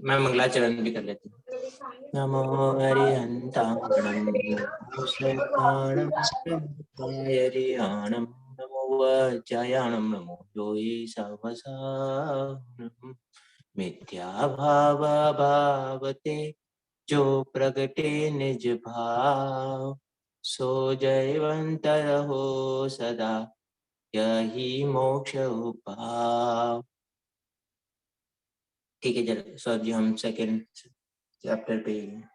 मैं मंगलाचरण भी कर लेती हूँ। नमो हरिहंताणं नमो शरणाणं हरियाणं नमो वज्रयाणं नमो जोई सवसानं मिथ्या भाव भावते जो प्रगटे निज भाव सो जयवंत रहो सदा यही मोक्ष उपाय। ठीक है जरा सर जी हम सेकंड चैप्टर पे ही हैं।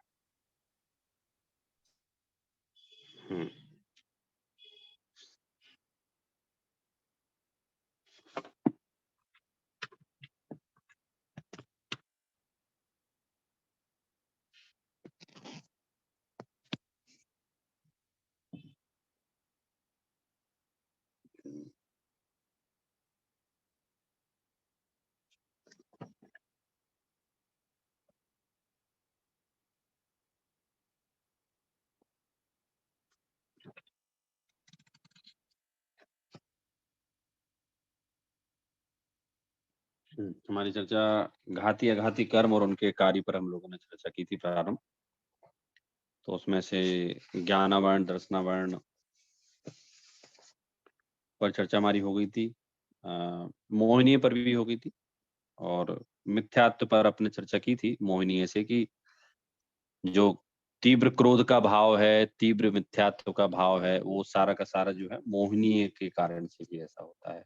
हमारी चर्चा घाती अघाती कर्म और उनके कार्य पर हम लोगों ने चर्चा की थी प्रारंभ। तो उसमें से ज्ञानावर्ण दर्शनावर्ण पर चर्चा हमारी हो गई थी, मोहिनी पर भी हो गई थी और मिथ्यात्व पर अपने चर्चा की थी मोहिनी से कि जो तीव्र क्रोध का भाव है, तीव्र मिथ्यात्व का भाव है, वो सारा का सारा जो है मोहिनी के कारण से भी ऐसा होता है।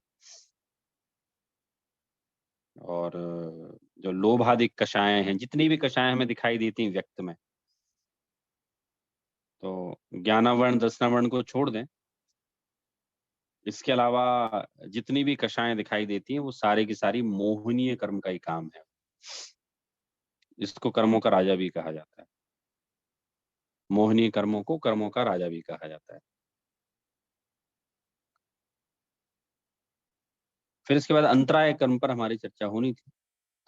और जो लोभादिक कषायें हैं, जितनी भी कषायें हमें दिखाई देती हैं व्यक्त में, तो ज्ञानावर्ण दर्शनावर्ण को छोड़ दें, इसके अलावा जितनी भी कषायें दिखाई देती हैं वो सारी की सारी मोहनीय कर्म का ही काम है। इसको कर्मों का राजा भी कहा जाता है। मोहनीय कर्मों को कर्मों का राजा भी कहा जाता है। फिर इसके बाद अंतराय कर्म पर हमारी चर्चा होनी थी,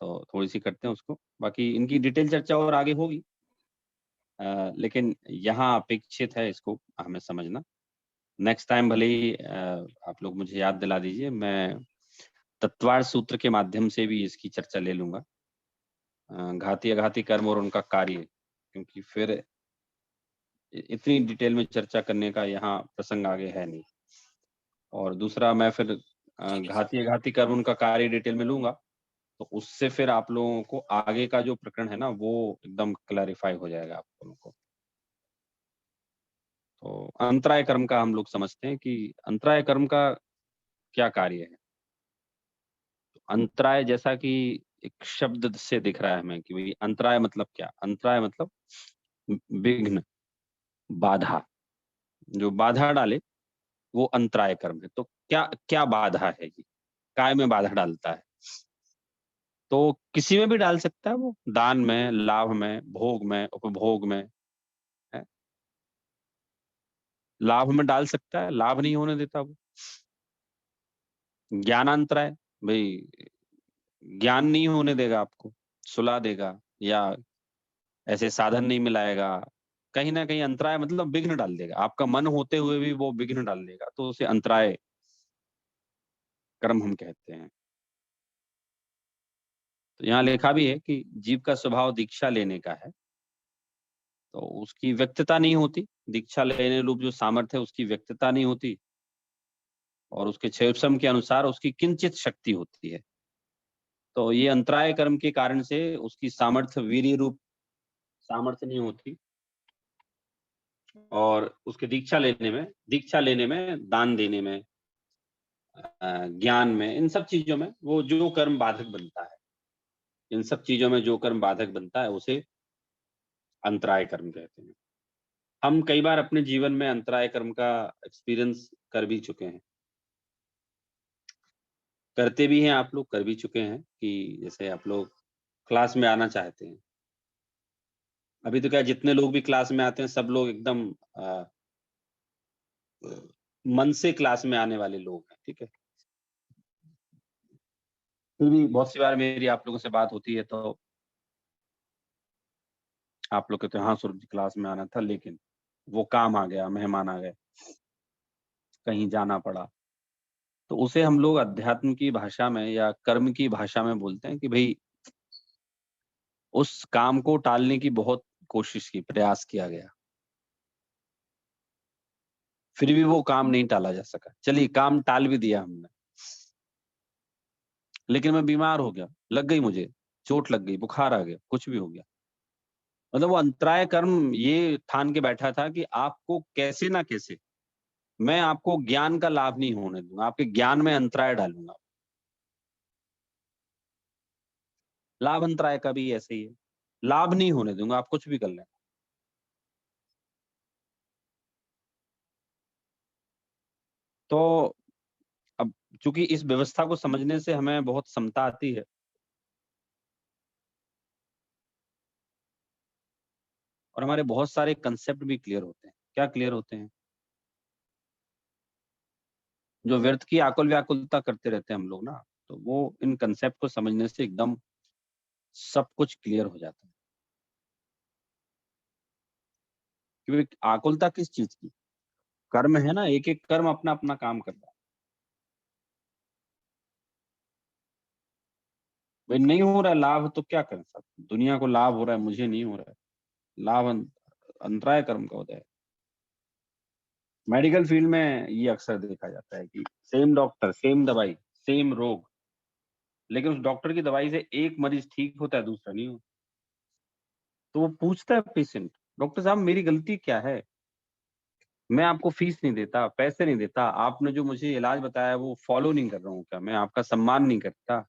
तो थोड़ी सी करते हैं उसको। बाकी इनकी डिटेल चर्चा और आगे होगी, लेकिन यहाँ अपेक्षित है इसको हमें समझना। नेक्स्ट टाइम भले ही आप लोग मुझे याद दिला दीजिए, मैं तत्वार्थ सूत्र के माध्यम से भी इसकी चर्चा ले लूंगा, घाती अघाती कर्म और उनका कार्य, क्योंकि फिर इतनी डिटेल में चर्चा करने का यहाँ प्रसंग आगे है नहीं। और दूसरा मैं फिर घाती अघाती कर्म उनका कार्य डिटेल में लूंगा, तो उससे फिर आप लोगों को आगे का जो प्रकरण है ना वो एकदम क्लैरिफाई हो जाएगा आप लोगों को। तो अंतराय कर्म का हम लोग समझते हैं कि अंतराय कर्म का क्या कार्य है। अंतराय जैसा कि एक शब्द से दिख रहा है हमें कि भाई अंतराय मतलब क्या? अंतराय मतलब विघ्न, बाधा, जो बाधा डाले वो अंतराय कर्म है। तो क्या क्या बाधा है ये? काय में बाधा डालता है? तो किसी में भी डाल सकता है वो, दान में, लाभ में, भोग में, उपभोग में, है? लाभ में डाल सकता है, लाभ नहीं होने देता वो। ज्ञानांतराय, भाई ज्ञान नहीं होने देगा आपको, सुला देगा या ऐसे साधन नहीं मिलाएगा। कहीं ना कहीं अंतराय मतलब विघ्न डाल देगा, आपका मन होते हुए भी वो विघ्न डाल देगा, तो उसे अंतराय कर्म हम कहते हैं। तो यहाँ लिखा भी है कि जीव का स्वभाव दीक्षा लेने का है, तो उसकी व्यक्तता नहीं होती, दीक्षा लेने रूप जो सामर्थ्य है उसकी व्यक्तता नहीं होती, और उसके क्षेपसम के अनुसार उसकी किंचित शक्ति होती है। तो ये अंतराय कर्म के कारण से उसकी सामर्थ्य वीर्य रूप सामर्थ्य नहीं होती, और उसके दीक्षा लेने में, दान देने में, ज्ञान में, इन सब चीजों में वो जो कर्म बाधक बनता है, इन सब चीजों में जो कर्म बाधक बनता है उसे अंतराय कर्म कहते हैं। हम कई बार अपने जीवन में अंतराय कर्म का एक्सपीरियंस कर भी चुके हैं, करते भी हैं, आप लोग कर भी चुके हैं कि जैसे आप लोग क्लास में आना चाहते हैं। अभी तो क्या, जितने लोग भी क्लास में आते हैं सब लोग एकदम मन से क्लास में आने वाले लोग हैं, ठीक है। फिर भी बहुत सी बार मेरी आप लोगों से बात होती है तो आप लोग कहते हैं हाँ स्वरूप जी क्लास में आना था, लेकिन वो काम आ गया, मेहमान आ गए, कहीं जाना पड़ा। तो उसे हम लोग अध्यात्म की भाषा में या कर्म की भाषा में बोलते हैं कि भाई उस काम को टालने की बहुत कोशिश की, प्रयास किया गया, फिर भी वो काम नहीं टाला जा सका। चलिए काम टाल भी दिया हमने, लेकिन मैं बीमार हो गया, लग गई मुझे, चोट लग गई, बुखार आ गया, कुछ भी हो गया। मतलब वो अंतराय कर्म ये ठान के बैठा था कि आपको कैसे ना कैसे मैं आपको ज्ञान का लाभ नहीं होने दूंगा, आपके ज्ञान में अंतराय डालूंगा। लाभ अंतराय का भी ऐसे ही है, लाभ नहीं होने दूंगा, आप कुछ भी कर लें। तो अब चूंकि इस व्यवस्था को समझने से हमें बहुत समता आती है, और हमारे बहुत सारे कंसेप्ट भी क्लियर होते हैं। क्या क्लियर होते हैं? जो व्यर्थ की आकुल व्याकुलता करते रहते हैं हम लोग ना, तो वो इन कंसेप्ट को समझने से एकदम सब कुछ क्लियर हो जाता है। क्योंकि आकुलता किस चीज की? कर्म है ना, एक एक कर्म अपना अपना काम कर रहा है। भाई नहीं हो रहा है लाभ तो क्या करें साहब, दुनिया को लाभ हो रहा है, मुझे नहीं हो रहा है। लाभ अंतराय कर्म का होता है। मेडिकल फील्ड में ये अक्सर देखा जाता है कि सेम डॉक्टर, सेम दवाई, सेम रोग, लेकिन उस डॉक्टर की दवाई से एक मरीज ठीक होता है, दूसरा नहीं होता। तो वो पूछता है पेशेंट, डॉक्टर साहब मेरी गलती क्या है? मैं आपको फीस नहीं देता, पैसे नहीं देता, आपने जो मुझे इलाज बताया वो फॉलो नहीं कर रहा हूँ क्या? मैं आपका सम्मान नहीं करता?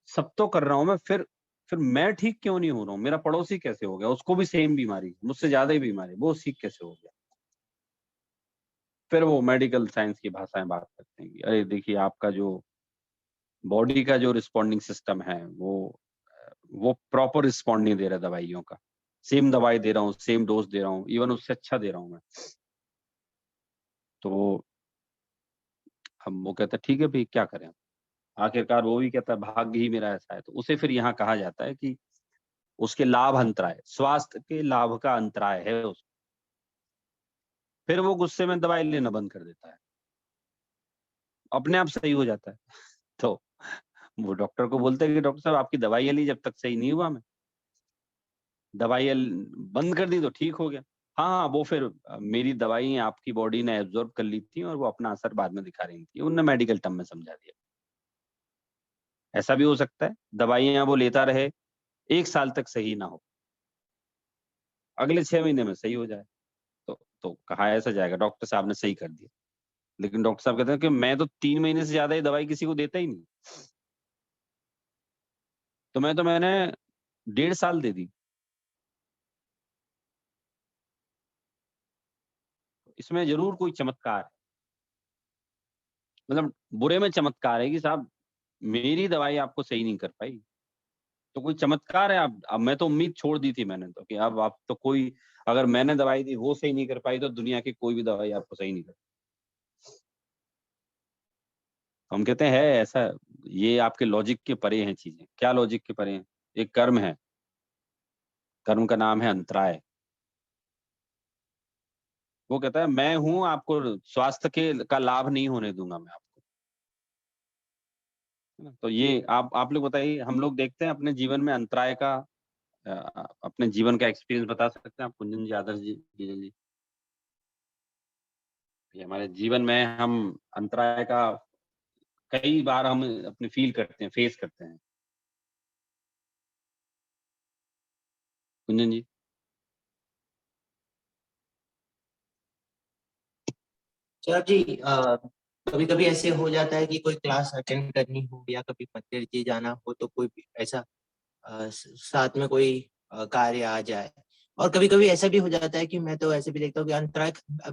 सब तो कर रहा हूँ मैं, फिर मैं ठीक क्यों नहीं हो रहा हूँ? मेरा पड़ोसी कैसे हो गया? उसको भी सेम बीमारी, मुझसे ज्यादा ही बीमारी, वो ठीक कैसे हो गया? फिर वो मेडिकल साइंस की भाषाएं बात करते हैं कि अरे देखिए आपका जो बॉडी का जो रिस्पॉन्डिंग सिस्टम है वो प्रॉपर रिस्पॉन्ड नहीं दे रहा दवाइयों का। सेम दवाई दे रहा हूँ, सेम डोज दे रहा हूँ, इवन उससे अच्छा दे रहा हूँ मैं। तो हम वो कहते हैं ठीक है भाई क्या करें? आखिरकार वो भी कहता है भाग्य ही मेरा ऐसा है। तो उसे फिर यहाँ कहा जाता है कि उसके लाभ अंतराय, स्वास्थ्य के लाभ का अंतराय है उसको। फिर वो गुस्से में दवाई लेना बंद कर देता है, अपने आप सही हो जाता है। तो वो डॉक्टर को बोलते हैं कि डॉक्टर साहब आपकी दवाइयाँ ली, जब तक सही नहीं हुआ मैं, दवाइयाँ बंद कर दी तो ठीक हो गया। हाँ, हाँ, वो फिर मेरी दवाई आपकी बॉडी ने एब्ज़ॉर्ब कर ली थी और वो अपना असर बाद में दिखा रही थी। उन्होंने मेडिकल टर्म में समझा दिया। ऐसा भी हो सकता है, दवाइयाँ वो लेता रहे, 1 साल तक सही ना हो, अगले 6 महीने में सही हो जाए। तो कहा ऐसा जाएगा, डॉक्टर साहब ने सही कर दिया। लेकिन डॉक्टर साहब कहते हैं कि मैं तो 3 महीने से ज़्यादा ये दवाई किसी को देता ही नहीं। तो मैंने 1.5 साल दे दी। इसमें ज़रूर कोई चमत्कार है। मतलब बुरे में चमत्कार है कि साहब मेरी दवाई आपको सही नहीं कर पाई, तो कोई चमत्कार है। अब मैं तो उम्मीद छोड़ दी थी मैंने तो कि अब आप तो कोई, अगर मैंने दवाई दी वो सही नहीं कर पाई तो दुनिया की कोई भी दवाई आपको सही नहीं कर। हम कहते हैं है ऐसा, ये आपके लॉजिक के परे हैं चीज़ें। क्या लॉजिक के परे हैं? एक कर्म है, कर्म का नाम है अंतराय। वो कहता है मैं हूँ, आपको स्वास्थ्य के का लाभ नहीं होने दूँगा मैं आपको। है ना? तो ये आप लोग बताइए, हम लोग देखते हैं अपने जीवन में अंतराय का अपने जीवन का एक्सपीरियंस बता सकते हैं आप कुंदन जी, आदर्श जी, विजय जी? ये हमारे जीवन में हम अंतराय का कई बार हम अपने फ़ील करते हैं, फेस करते हैं। कुंदन जी? सर जी, कभी कभी ऐसे हो जाता है कि कोई क्लास अटेंड करनी हो या कभी मंदिर जी जाना हो तो कोई भी ऐसा साथ में कोई कार्य आ जाए। और कभी कभी ऐसा भी हो जाता है कि मैं तो ऐसे भी देखता हूँ कि अंतराय,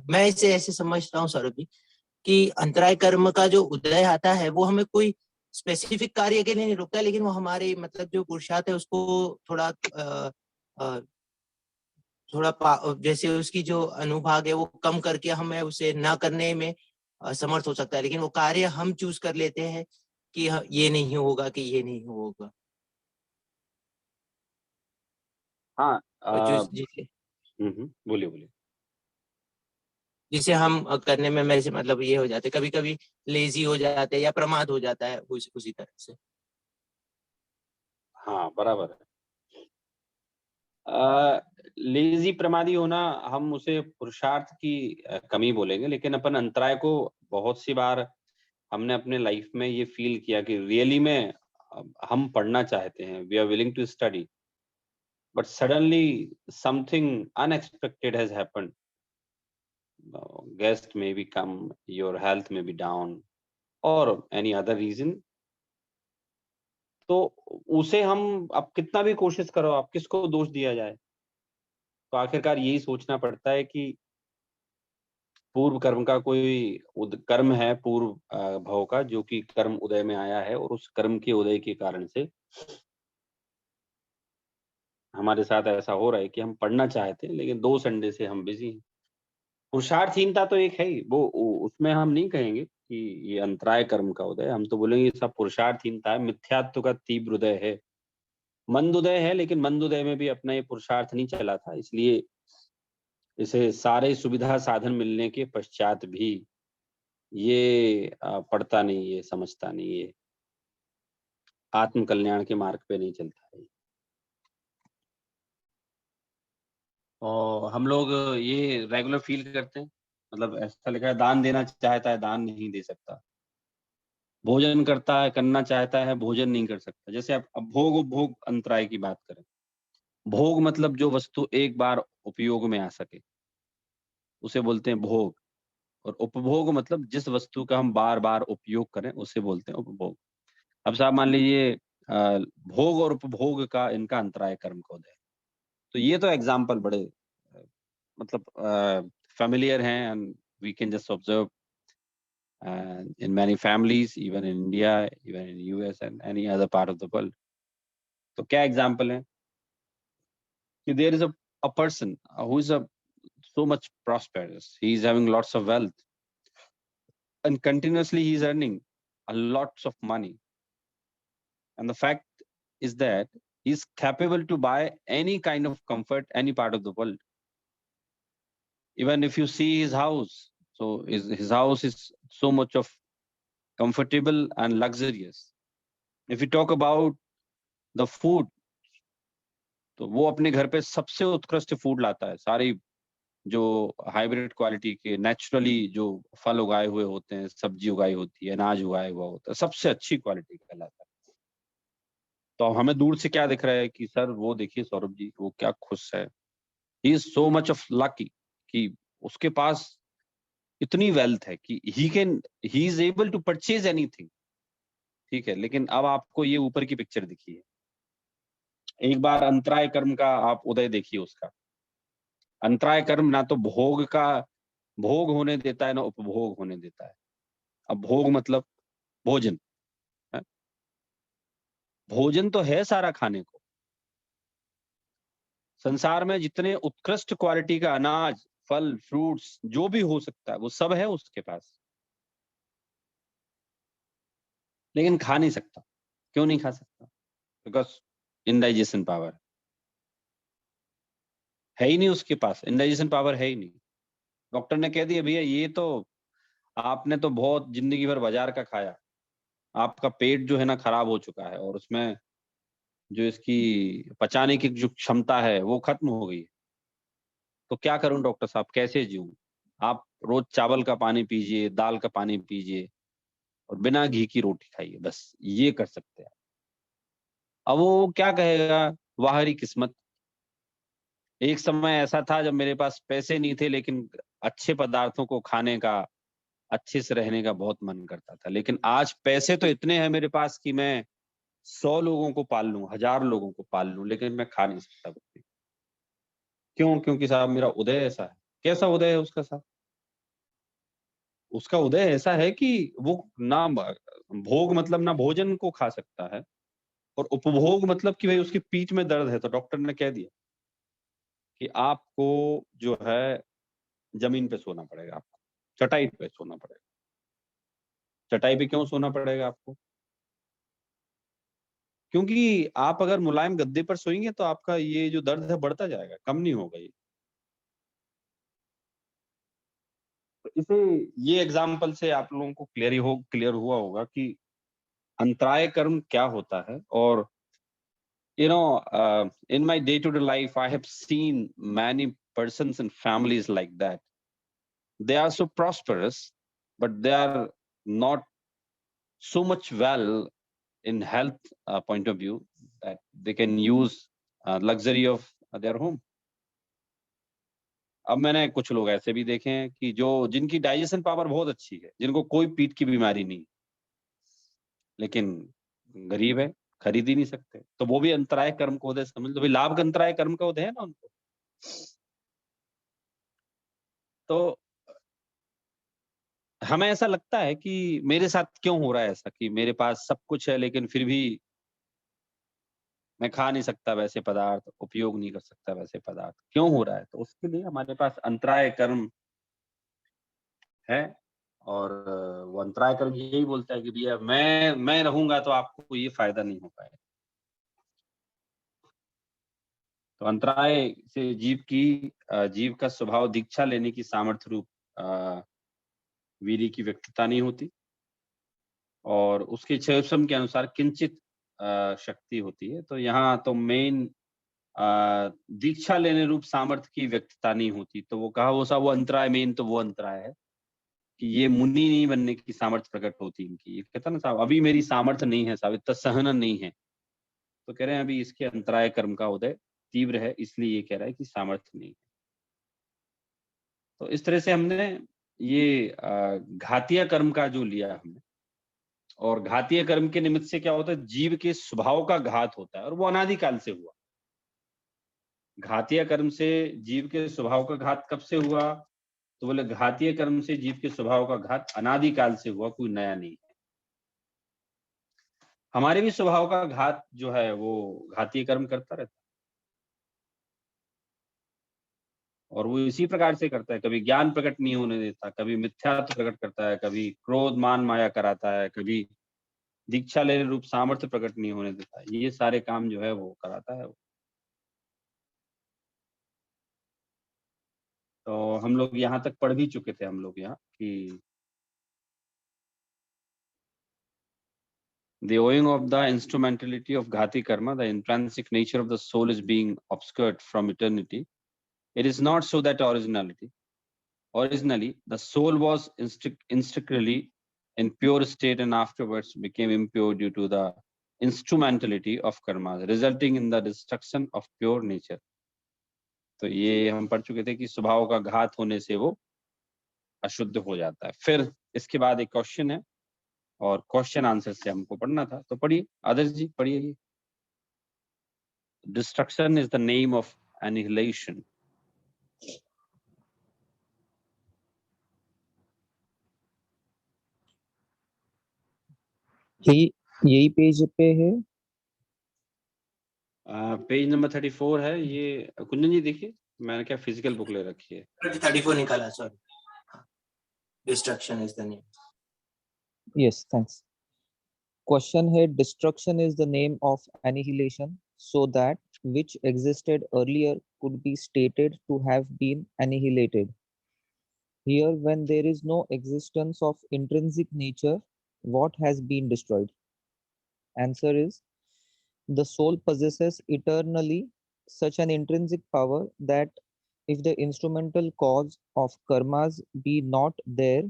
मैं इसे ऐसे समझता हूँ सौरभ जी कि अंतराय कर्म का जो उदय आता है वो हमें कोई स्पेसिफिक कार्य के लिए नहीं रुकता, लेकिन वो हमारे मतलब जो पुरुषार्थ है उसको थोड़ा अ, जैसे उसकी जो अनुभाग है वो कम करके हमें उसे ना करने में समर्थ हो सकता है, लेकिन वो कार्य हम चूज कर लेते हैं कि ये नहीं होगा, कि ये नहीं होगा। हाँ, और अ, जिसे बोलिए, बोलिए। जिसे हम करने में मेरे से मतलब ये हो जाते, कभी कभी लेजी हो जाते हैं या प्रमाद हो जाता है उसी तरह से। हाँ, बराबर है। लेज़ी प्रमादी होना हम उसे पुरुषार्थ की कमी बोलेंगे, लेकिन अपन अंतराय को बहुत सी बार हमने अपने लाइफ में ये फ़ील किया कि रियली में हम पढ़ना चाहते हैं, we are willing to study, but suddenly something unexpected has happened, guest may be come, your health may be down और एनी अदर रीज़न, तो उसे हम अब कितना भी कोशिश करो, आप किसको दोष दिया जाए? तो आखिरकार यही सोचना पड़ता है कि पूर्व कर्म का कोई कर्म है पूर्व भव का, जो कि कर्म उदय में आया है और उस कर्म के उदय के कारण से हमारे साथ ऐसा हो रहा है कि हम पढ़ना चाहते हैं, लेकिन 2 संडे से हम बिज़ी हैं। पुरुषार्थहीनता तो एक है ही, वो उ उसमें हम नहीं कहेंगे कि ये अंतराय कर्म का उदय है, हम तो बोलेंगे ये सब पुरुषार्थहीनता है, मिथ्यात्व का तीव्र उदय है। मंदोदय है, लेकिन मंदोदय में भी अपना ये पुरुषार्थ नहीं चला था, इसलिए इसे सारे सुविधा साधन मिलने के पश्चात भी ये पढ़ता नहीं, ये समझता नहीं, ये आत्म कल्याण के मार्ग पे नहीं चलता है। और हम लोग ये रेगुलर फ़ील करते हैं, मतलब ऐसा लिखा है दान देना चाहता है, दान नहीं दे सकता। भोजन करता है, करना चाहता है, भोजन नहीं कर सकता। जैसे आप अब भोग-उपभोग अंतराय की बात करें। भोग मतलब जो वस्तु एक बार उपयोग में आ सके, उसे बोलते हैं भोग और उपभोग मतलब जिस वस्तु का हम बार-बार उपयोग करें, उसे बोलते हैं उपभोग। अब साहब मान लीजिए भोग और उपभोग का इनका अंतराय कर्म का उदय है। तो ये तो एग्ज़ाम्पल बड़े मतलब फ़ैमिलियर हैं and we can just observe in many families, even in India, even in US and any other part of the world. तो क्या एग्ज़ाम्पल है कि there is a person who is so much prosperous. He is having lots of wealth and continuously he is earning a lots of money. And the fact is that he is capable to buy any kind of comfort, any part of the world. Even if you see his house, so his house is so much of comfortable and luxurious. If you talk about the food, तो वो अपने घर पे सबसे उत्कृष्ट food लाता है। सारी जो हाइब्रिड क्वालिटी के नेचुरली जो फल उगाए हुए होते हैं, सब्जी उगाई होती है, अनाज उगाया हुआ होता है, सबसे अच्छी क्वालिटी का लाता है। तो हमें दूर से क्या दिख रहा है कि सर वो देखिए सौरभ जी, वो क्या खुश है। He is so much of lucky कि उसके पास इतनी वेल्थ है कि he is able to purchase anything, ठीक है? लेकिन अब आपको ये ऊपर की पिक्चर दिखी है। एक बार अंतराय कर्म का आप उदय देखिए उसका। अंतराय कर्म ना तो भोग होने देता है, ना उपभोग होने देता है। अब भोग मतलब भोजन, हैं? भोजन तो है सारा खाने को। संसार में जितने उत्कृष्ट क्वालिटी का अनाज, फल, फ्रूट्स जो भी हो सकता है, वो सब है उसके पास। लेकिन खा नहीं सकता। क्यों नहीं खा सकता? बिकॉज़ इंडाइजेशन पावर है ही नहीं उसके पास, इंडाइजेशन पावर है ही नहीं। डॉक्टर ने कह दिया भैया ये तो आपने तो बहुत ज़िंदगी भर बाज़ार का खाया। आपका पेट जो है ना खराब हो चुका है और उसमें जो इसकी पचाने की जो क्षमता है, वो खत्म हो गई है। तो क्या करूँ डॉक्टर साहब, कैसे जिऊँ? आप रोज़ चावल का पानी पीजिए, दाल का पानी पीजिए और बिना घी की रोटी खाइए, बस ये कर सकते हैं। अब वो क्या कहेगा, वाह री किस्मत! एक समय ऐसा था जब मेरे पास पैसे नहीं थे लेकिन अच्छे पदार्थों को खाने का, अच्छे से रहने का बहुत मन करता था। लेकिन आज पैसे तो इतने हैं मेरे पास कि मैं 100 लोगों को पाल लूँ, 1000 लोगों को पाल लूँ, लेकिन मैं खा नहीं सकता कुछ भी। क्यों? क्योंकि साहब मेरा उदय ऐसा है। कैसा उदय है उसका साहब? उसका उदय ऐसा है कि वो ना ब भोग मतलब ना भोजन को खा सकता है और उपभोग मतलब कि भई उसकी पीठ में दर्द है, तो डॉक्टर ने कह दिया कि आपको जो है ज़मीन पे सोना पड़ेगा आपको, चटाई पे सोना पड़ेगा। चटाई पे क्यों सोना पड़ेगा आपको? क्योंकि आप अगर मुलायम गद्दे पर सोएँगे तो आपका ये जो दर्द है बढ़ता जाएगा, कम नहीं होगा ये। तो इसे ये एग्ज़ाम्पल से आप लोगों को क्लियर हुआ होगा कि अंतराय कर्म क्या होता है और You know, in my day-to-day life, I have seen many persons and families like that. They are so prosperous, but they are not so much well in health point of view that they can use luxury of their home. अब मैंने कुछ लोग ऐसे भी देखे हैं कि जो जिनकी डाइजेशन पावर बहुत अच्छी है, जिनको कोई पेट की बीमारी नहीं, लेकिन गरीब है, खरीद ही नहीं सकते, तो वो भी अंतराय कर्म का उदय समझ लो, भाई लाभ का अंतराय कर्म का उदय है ना उनको। तो हमें ऐसा लगता है कि मेरे साथ क्यों हो रहा है ऐसा कि मेरे पास सब कुछ है लेकिन फिर भी मैं खा नहीं सकता वैसे पदार्थ, उपयोग नहीं कर सकता वैसे पदार्थ, क्यों हो रहा है? तो उसके लिए हमारे पास अंतराय कर्म है और वो अंतराय कर्म यही बोलता है कि भैया मैं रहूँगा तो आपको ये फ़ायदा नहीं हो पाएगा। तो अंतराय से जीव का स्वभाव दीक्षा लेने की सामर्थ्य रूप वीर्य की व्यक्तता नहीं होती और उसके क्षेत्रम के अनुसार किंचित शक्ति होती है। तो यहाँ तो मेन दीक्षा लेने रूप सामर्थ्य की व्यक्तता नहीं होती। तो वो कहा वो अंतराय, मेन तो वो अंतराय है कि ये मुनि नहीं बनने की सामर्थ्य प्रकट होती इनकी। ये कहता ना साहब अभी मेरी सामर्थ्य नहीं है साहब, इतना सहन नहीं है। तो कह रहे हैं अभी इसके अंतराय कर्म का उदय तीव्र है, इसलिए ये कह रहा है कि सामर्थ्य नहीं है। तो इस तरह से हमने ये घातीय कर्म का जो लिया हमने, और घातीय कर्म के निमित्त से क्या होता है, जीव के स्वभाव का घात होता है और वो अनादिकाल से हुआ। घातीय कर्म से जीव के स्वभाव का घात कब से हुआ? तो बोले घातीय कर्म से जीव के स्वभाव का घात अनादिकाल से हुआ, कोई नया नहीं है। हमारे भी स्वभाव का घात जो है वो घातीय कर्म करता रहता है और वो इसी प्रकार से करता है। कभी ज्ञान प्रकट नहीं होने देता, कभी मिथ्यात्व प्रकट करता है, कभी क्रोध मान माया कराता है, कभी दीक्षा लेने रूप सामर्थ्य प्रकट नहीं होने देता। ये सारे काम जो है वो कराता है। तो हम लोग यहाँ तक पढ़ भी चुके थे हम लोग यहाँ कि the owing of the instrumentality of Ghati karma, the intrinsic nature of the soul is being obscured from eternity. It is not so that originally the soul was instinctively in pure state and afterwards became impure due to the instrumentality of karma, resulting in the destruction of pure nature. तो ये हम पढ़ चुके थे कि स्वभाव का घात होने से वो अशुद्ध हो जाता है। फिर इसके बाद एक क्वेश्चन है और क्वेश्चन आंसर से हमको पढ़ना था, तो पढ़िए आदर्श जी, पढ़िए। Destruction is the name of annihilation. यही पेज पे है। पेज नंबर 34 है ये। कुंदन जी देखिए, मैंने क्या फिजिकल बुक ले रखी है। 34 निकाला, sorry. Destruction is the name. Yes, thanks. Question है, destruction is the name of annihilation, so that which existed earlier could be stated to have been annihilated. Here, when there is no existence of intrinsic nature, what has been destroyed? Answer is, the soul possesses eternally such an intrinsic power that if the instrumental cause of karmas be not there,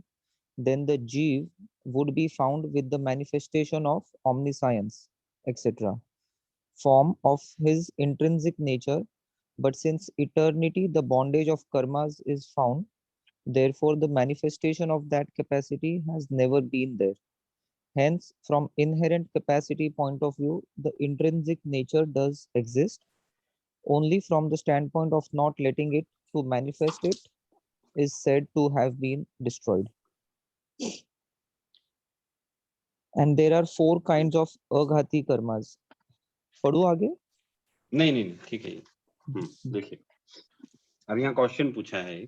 then the Jeev would be found with the manifestation of omniscience, etc., form of his intrinsic nature. But since eternity, the bondage of karmas is found, therefore the manifestation of that capacity has never been there. Hence, from inherent capacity point of view, the intrinsic nature does exist. Only from the standpoint of not letting it to manifest, it is said to have been destroyed. And there are 4 kinds of aghati karmas. पढ़ू आगे? नहीं ठीक है। देखिए अब यहाँ question पूछा है,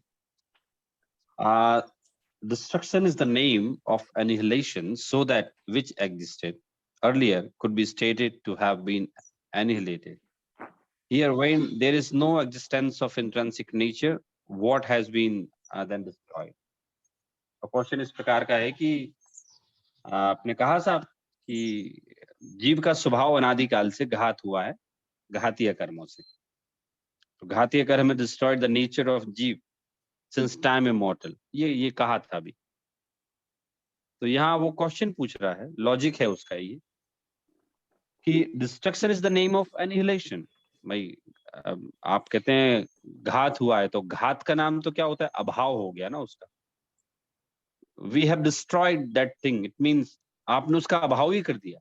destruction is the name of annihilation, so that which existed earlier could be stated to have been annihilated. Here, when there is no existence of intrinsic nature, what has been then destroyed? तो question इस प्रकार का है कि आपने कहा साहब कि जीव का स्वभाव अनादिकाल से घात हुआ है घातीय कर्मों से। तो घातीय कर्म में डिस्ट्रॉयड द नेचर ऑफ जीव सिंस टाइम इमॉर्टल, ये कहा था अभी। तो यहाँ वो क्वेश्चन पूछ रहा है, लॉजिक है उसका ये कि destruction is the name of annihilation. भाई आप कहते हैं घात हुआ है, तो घात का नाम तो क्या होता है, अभाव हो गया ना उसका। We have destroyed that thing, it means आपने उसका अभाव ही कर दिया।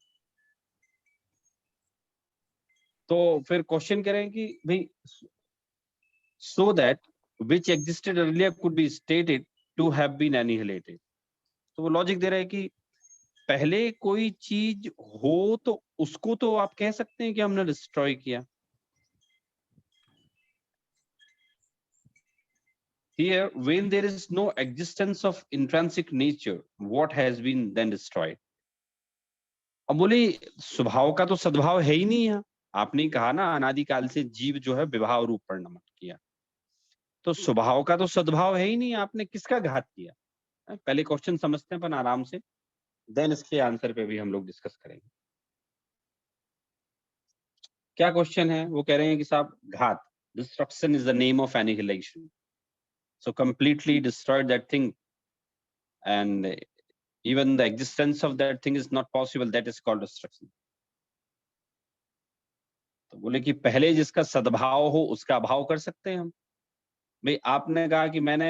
तो फिर क्वेश्चन करें कि भाई so that which existed earlier could be stated to have been annihilated। तो वो लॉजिक दे रहा है कि पहले कोई चीज हो तो उसको तो आप कह सकते हैं कि हमने डिस्ट्रॉय किया। Here, when there is no existence of intrinsic nature, what has been then destroyed? अब बोले स्वभाव का तो सद्भाव है ही नहीं है। आपने कहा ना अनादिकाल से जीव जो है विभाव रूप परिणमन किया, तो स्वभाव का तो सद्भाव है ही नहीं, आपने किसका घात किया? पहले क्वेश्चन समझते हैं अपन आराम से, देन इसके आंसर पे भी हम लोग डिस्कस करेंगे। क्या क्वेश्चन है? वो कह रहे हैं कि साहब घात, destruction is the name of annihilation, so completely destroyed that thing and even the existence of that thing is not possible, that is called destruction. तो बोले कि पहले जिसका सद्भाव हो उसका अभाव कर सकते हैं हम। भाई आपने कहा कि मैंने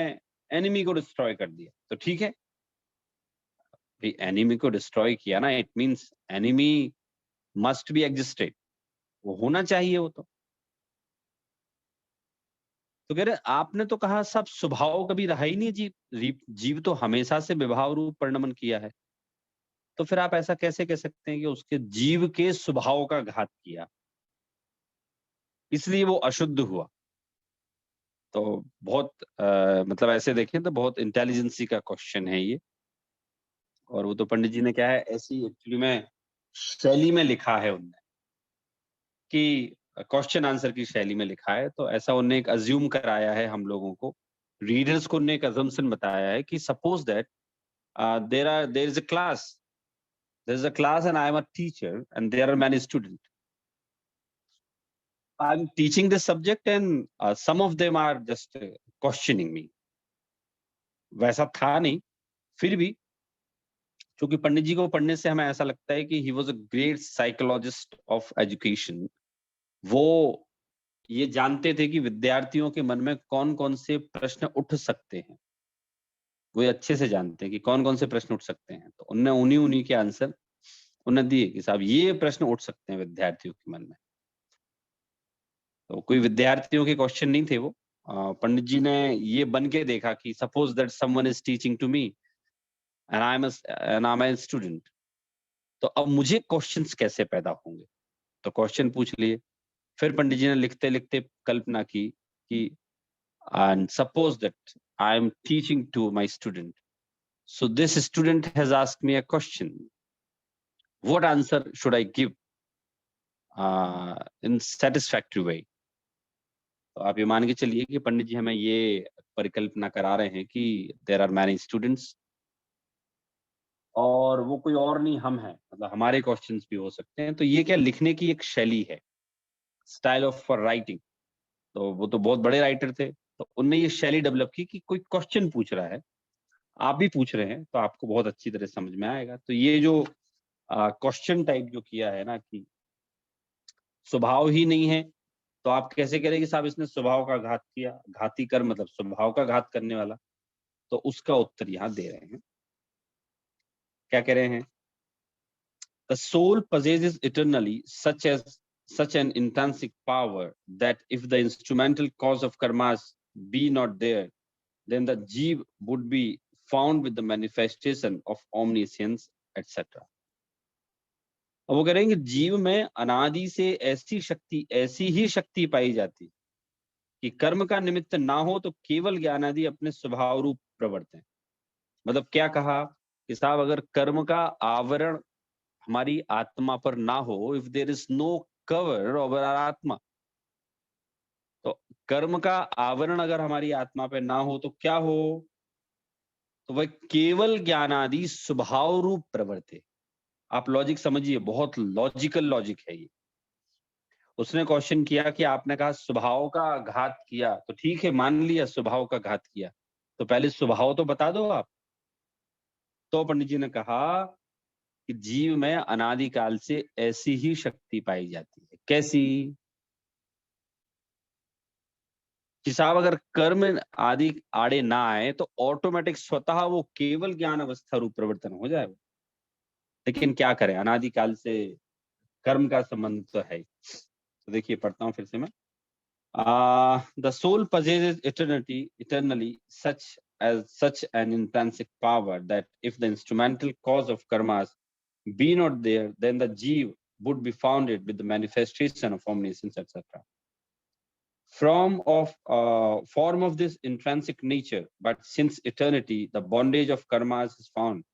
एनिमी को डिस्ट्रॉय कर दिया, तो ठीक है भाई, एनिमी को डिस्ट्रॉय किया ना, it means enemy must be existed, वो होना चाहिए वो तो कह रहे आपने तो कहा सब स्वभाव कभी रहा ही नहीं, जीव तो हमेशा से विभाव रूप परिणमन किया है, तो फिर आप ऐसा कैसे कह सकते हैं कि उसके जीव के स्वभाव का घात किया, इसलिए वो अशुद्ध हुआ। तो बहुत मतलब ऐसे देखें तो बहुत इंटेलिजेंसी का क्वेश्चन है ये, और वो तो पंडित जी ने क्या है ऐसी एक्चुअली में शैली में लिखा है उनने कि क्वेश्चन आंसर की शैली में लिखा है, तो ऐसा उन्होंने एक अज्यूम कराया है हम लोगों को, रीडर्स को उन्होंने एक अजम्पशन बताया है कि suppose that there is a class and I am a teacher and there are many students. I'm teaching this subject and some of them are just questioning me. वैसा था नहीं, फिर भी क्योंकि पंडित जी को पढ़ने से हमें ऐसा लगता है कि he was a great psychologist of education। वो ये जानते थे कि विद्यार्थियों के मन में कौन कौन से प्रश्न उठ सकते हैं, वो अच्छे से जानते हैं कि कौन कौन से प्रश्न उठ सकते हैं, तो उन्हें उन्हीं के आंसर उन्हें दिए कि साहब ये प्रश्न उठ सकते हैं विद्यार्थियों के मन में। तो कोई विद्यार्थियों के क्वेश्चन नहीं थे वो, पंडित जी ने ये बन के देखा कि suppose that someone is teaching to me and I am a student, तो अब मुझे क्वेश्चंस कैसे पैदा होंगे, तो क्वेश्चन पूछ लिए। फिर पंडित जी ने लिखते लिखते कल्पना की कि and suppose that I am teaching to my student, so this student has asked me a question, what answer should I give in satisfactory way. तो आप ये मान के चलिए कि पंडित जी हमें ये परिकल्पना करा रहे हैं कि देयर आर मैनी स्टूडेंट्स और वो कोई और नहीं हम हैं, मतलब हमारे क्वेश्चंस भी हो सकते हैं। तो ये क्या लिखने की एक शैली है, स्टाइल ऑफ राइटिंग। तो वो तो बहुत बड़े राइटर थे, तो उनने ये शैली डेवलप की कि कोई क्वेश्चन पूछ रहा है, आप भी पूछ रहे हैं, तो आपको बहुत अच्छी तरह समझ में आएगा। तो ये जो क्वेश्चन टाइप जो किया है ना कि स्वभाव ही नहीं है, तो आप कैसे कह रहे हैं कि साहब इसने स्वभाव का घात किया, घाती कर्म मतलब स्वभाव का घात करने वाला, तो उसका उत्तर यहाँ दे रहे हैं। क्या कह रहे हैं? The soul possesses eternally such an intrinsic power that if the instrumental cause of karmas be not there, then the jeev would be found with the manifestation of omniscience, etc. अब वो कह रहे हैं कि जीव में अनादि से ऐसी ही शक्ति पाई जाती कि कर्म का निमित्त ना हो तो केवल ज्ञानादि अपने स्वभाव रूप प्रवर्तन। मतलब क्या कहा कि साहब अगर कर्म का आवरण हमारी आत्मा पर ना हो, if there is no cover over our आत्मा, तो कर्म का आवरण अगर हमारी आत्मा पे ना हो तो क्या हो, तो वह केवल ज्ञानादि स्वभाव रूप प्रवृत्ति। आप लॉजिक समझिए, बहुत लॉजिकल लॉजिक है ये। उसने क्वेश्चन किया कि आपने कहा स्वभाव का घात किया, तो ठीक है मान लिया स्वभाव का घात किया, तो पहले स्वभाव तो बता दो आप। तो पंडित जी ने कहा कि जीव में अनादिकाल से ऐसी ही शक्ति पाई जाती है। कैसी? कि साहब अगर कर्म आदि आड़े ना आए तो ऑटोमेटिक स्वतः वो केवल ज्ञान अवस्था रूप प्रवर्तन हो जाएगा। लेकिन क्या करें, अनादिकाल से कर्म का संबंध तो है ही। तो देखिए पढ़ता हूँ फिर से मैं। The soul possesses eternally such an intrinsic power that if the instrumental cause of karmas be not there, then the jiva would be founded with the manifestation of omniscience, etc. Form of this intrinsic nature, but since eternity the bondage of karmas is found,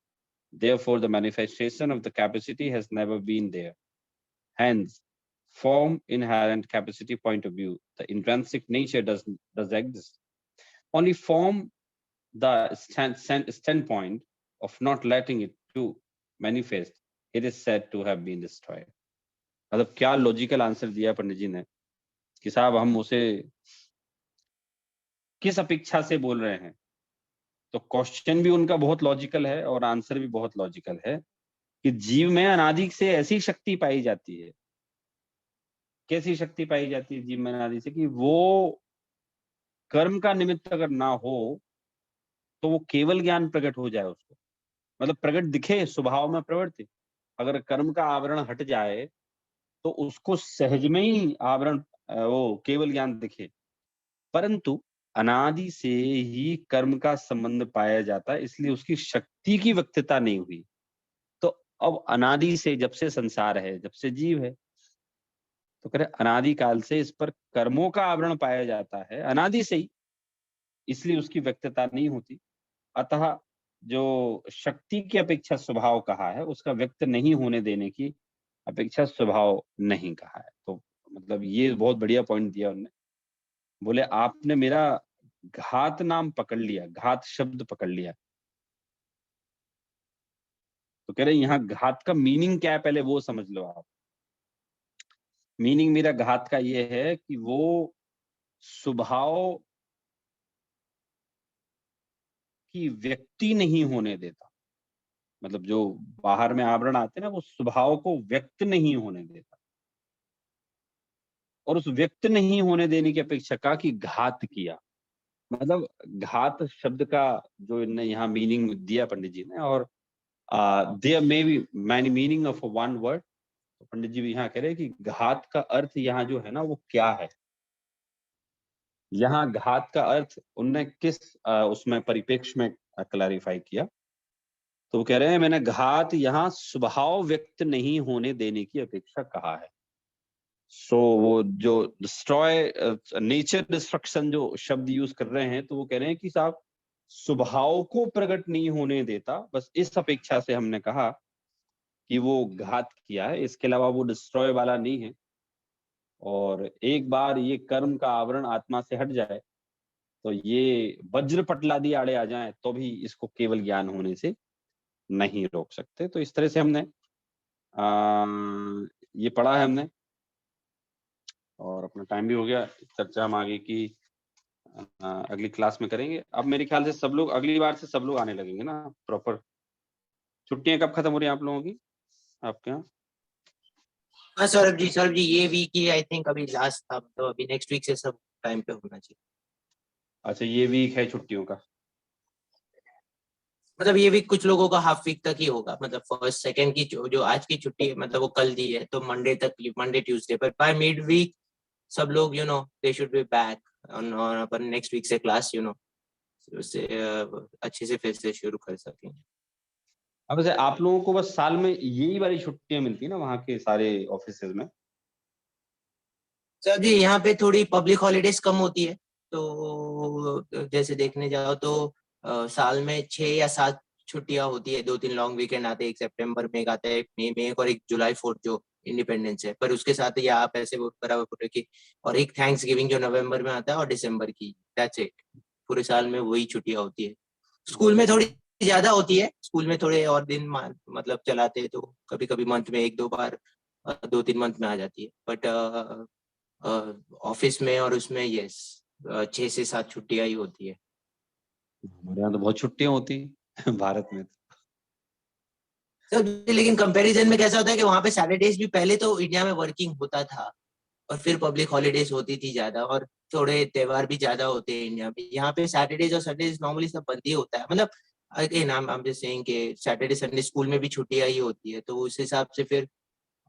therefore the manifestation of the capacity has never been there. Hence, from inherent capacity point of view, the intrinsic nature does exist. Only from the standpoint of not letting it to manifest, it is said to have been destroyed. मतलब क्या logical answer दिया पंडित जी ने कि साहब हम उसे किस अपेक्षा से बोल रहे हैं। तो क्वेश्चन भी उनका बहुत लॉजिकल है और आंसर भी बहुत लॉजिकल है कि जीव में अनादि से ऐसी शक्ति पाई जाती है। कैसी शक्ति पाई जाती है जीव में अनादि से? कि वो कर्म का निमित्त अगर ना हो तो वो केवल ज्ञान प्रकट हो जाए उसको, मतलब प्रकट दिखे स्वभाव में प्रवृत्ति। अगर कर्म का आवरण हट जाए तो उसको सहज में ही आवरण वो केवल ज्ञान दिखे। परंतु अनादि से ही कर्म का संबंध पाया जाता है, इसलिए उसकी शक्ति की व्यक्तता नहीं हुई। तो अब अनादि से, जब से संसार है, जब से जीव है, तो कह रहे अनादि काल से इस पर कर्मों का आवरण पाया जाता है, अनादि से ही, इसलिए उसकी व्यक्तता नहीं होती। अतः जो शक्ति की अपेक्षा स्वभाव कहा है, उसका व्यक्त नहीं होने देने की अपेक्षा स्वभाव नहीं कहा है। तो मतलब ये बहुत बढ़िया पॉइंट दिया उन्होंने। बोले आपने मेरा घात नाम पकड़ लिया, घात शब्द पकड़ लिया। तो कह रहे यहाँ घात का मीनिंग क्या है पहले वो समझ लो आप। मीनिंग मेरा घात का ये है कि वो स्वभाव की व्यक्ति नहीं होने देता। मतलब जो बाहर में आवरण आते हैं ना, वो स्वभाव को व्यक्त नहीं होने देता। और उस व्यक्त नहीं होने देने की अपेक्षा का कि घात किया। मतलब घात शब्द का जो इन्होंने यहाँ मीनिंग दिया पंडित जी ने, और there may be many meaning of one word. तो पंडित जी भी यहाँ कह रहे हैं कि घात का अर्थ यहाँ जो है ना वो क्या है। यहाँ घात का अर्थ उनने किस उसमें परिप्रेक्ष्य में क्लैरिफाई किया। तो वो कह रहे हैं मैंने घात यहाँ स्वभाव व्यक्त नहीं होने देने की अपेक्षा कहा है। सो वो जो डिस्ट्रॉय नेचर डिस्ट्रक्शन जो शब्द यूज कर रहे हैं, तो वो कह रहे हैं कि साहब स्वभाव को प्रकट नहीं होने देता, बस इस अपेक्षा से हमने कहा कि वो घात किया है, इसके अलावा वो डिस्ट्रॉय वाला नहीं है। और एक बार ये कर्म का आवरण आत्मा से हट जाए तो ये वज्र पटलादि आड़े आ जाए तो भी इसको केवल ज्ञान होने से नहीं रोक सकते। तो इस तरह से हमने ये पढ़ा है हमने, और अपना टाइम भी हो गया। चर्चा हम आगे की अगली क्लास में करेंगे। अब मेरे ख्याल से सब लोग अगली बार से सब लोग आने लगेंगे ना प्रॉपर। छुट्टियां कब खत्म हो रही हैं आप लोगों की आपके यहाँ? हाँ सौरभ जी ये वीक ही आई थिंक अभी लास्ट था, तो अभी नेक्स्ट वीक से सब टाइम पे होना चाहिए। अच्छा ये वीक है छुट्टियों का? मतलब ये वीक कुछ लोगों का हाफ वीक तक ही होगा, मतलब फर्स्ट सेकंड की जो आज की छुट्टी है मतलब वो कल दी है, तो मंडे तक, मंडे ट्यूसडे, पर बाय मिड वीक सब लोग they should be back on अपन नेक्स्ट वीक से क्लास उससे अच्छे से फिर से शुरू कर सकेंगे। अब वैसे आप लोगों को बस साल में यही वाली छुट्टियां मिलती है ना वहाँ के सारे ऑफिसेज में? सर जी यहाँ पे थोड़ी पब्लिक हॉलीडेज कम होती है, तो जैसे देखने जाओ तो साल में 6 या 7 छुट्टियां होती है। 2-3 लॉन्ग वीकेंड आते हैं, एक सितंबर में एक आता है, मई में एक, और एक जुलाई 4 जो इंडिपेंडेंस है। पर उसके साथ ही आप ऐसे बराबर बोले कि और एक थैंक्स गिविंग जो नवंबर में आता है और दिसंबर की, दैट्स इट। पूरे साल में वही छुट्टियां होती है। स्कूल में थोड़ी ज्यादा होती है, स्कूल में थोड़े और दिन मतलब चलाते हैं, तो कभी कभी मंथ में 1-2 बार 2-3 मंथ में आ जाती है। बट ऑफिस में और उसमें यस 6 से 7 छुट्टियां ही होती है। हमारे यहाँ तो बहुत छुट्टियां होती हैं भारत में। सर लेकिन कंपैरिजन में कैसा होता है कि वहाँ पे सैटरडेज भी पहले तो इंडिया में वर्किंग होता था और फिर पब्लिक हॉलीडेज होती थी ज्यादा और थोड़े त्योहार भी ज्यादा होते हैं इंडिया में। यहाँ पे सैटरडेज और संडेज नॉर्मली सब बंद ही होता है। मतलब again I am just saying कि सैटरडे संडे स्कूल में भी छुट्टियां ही होती है, तो उस हिसाब से फिर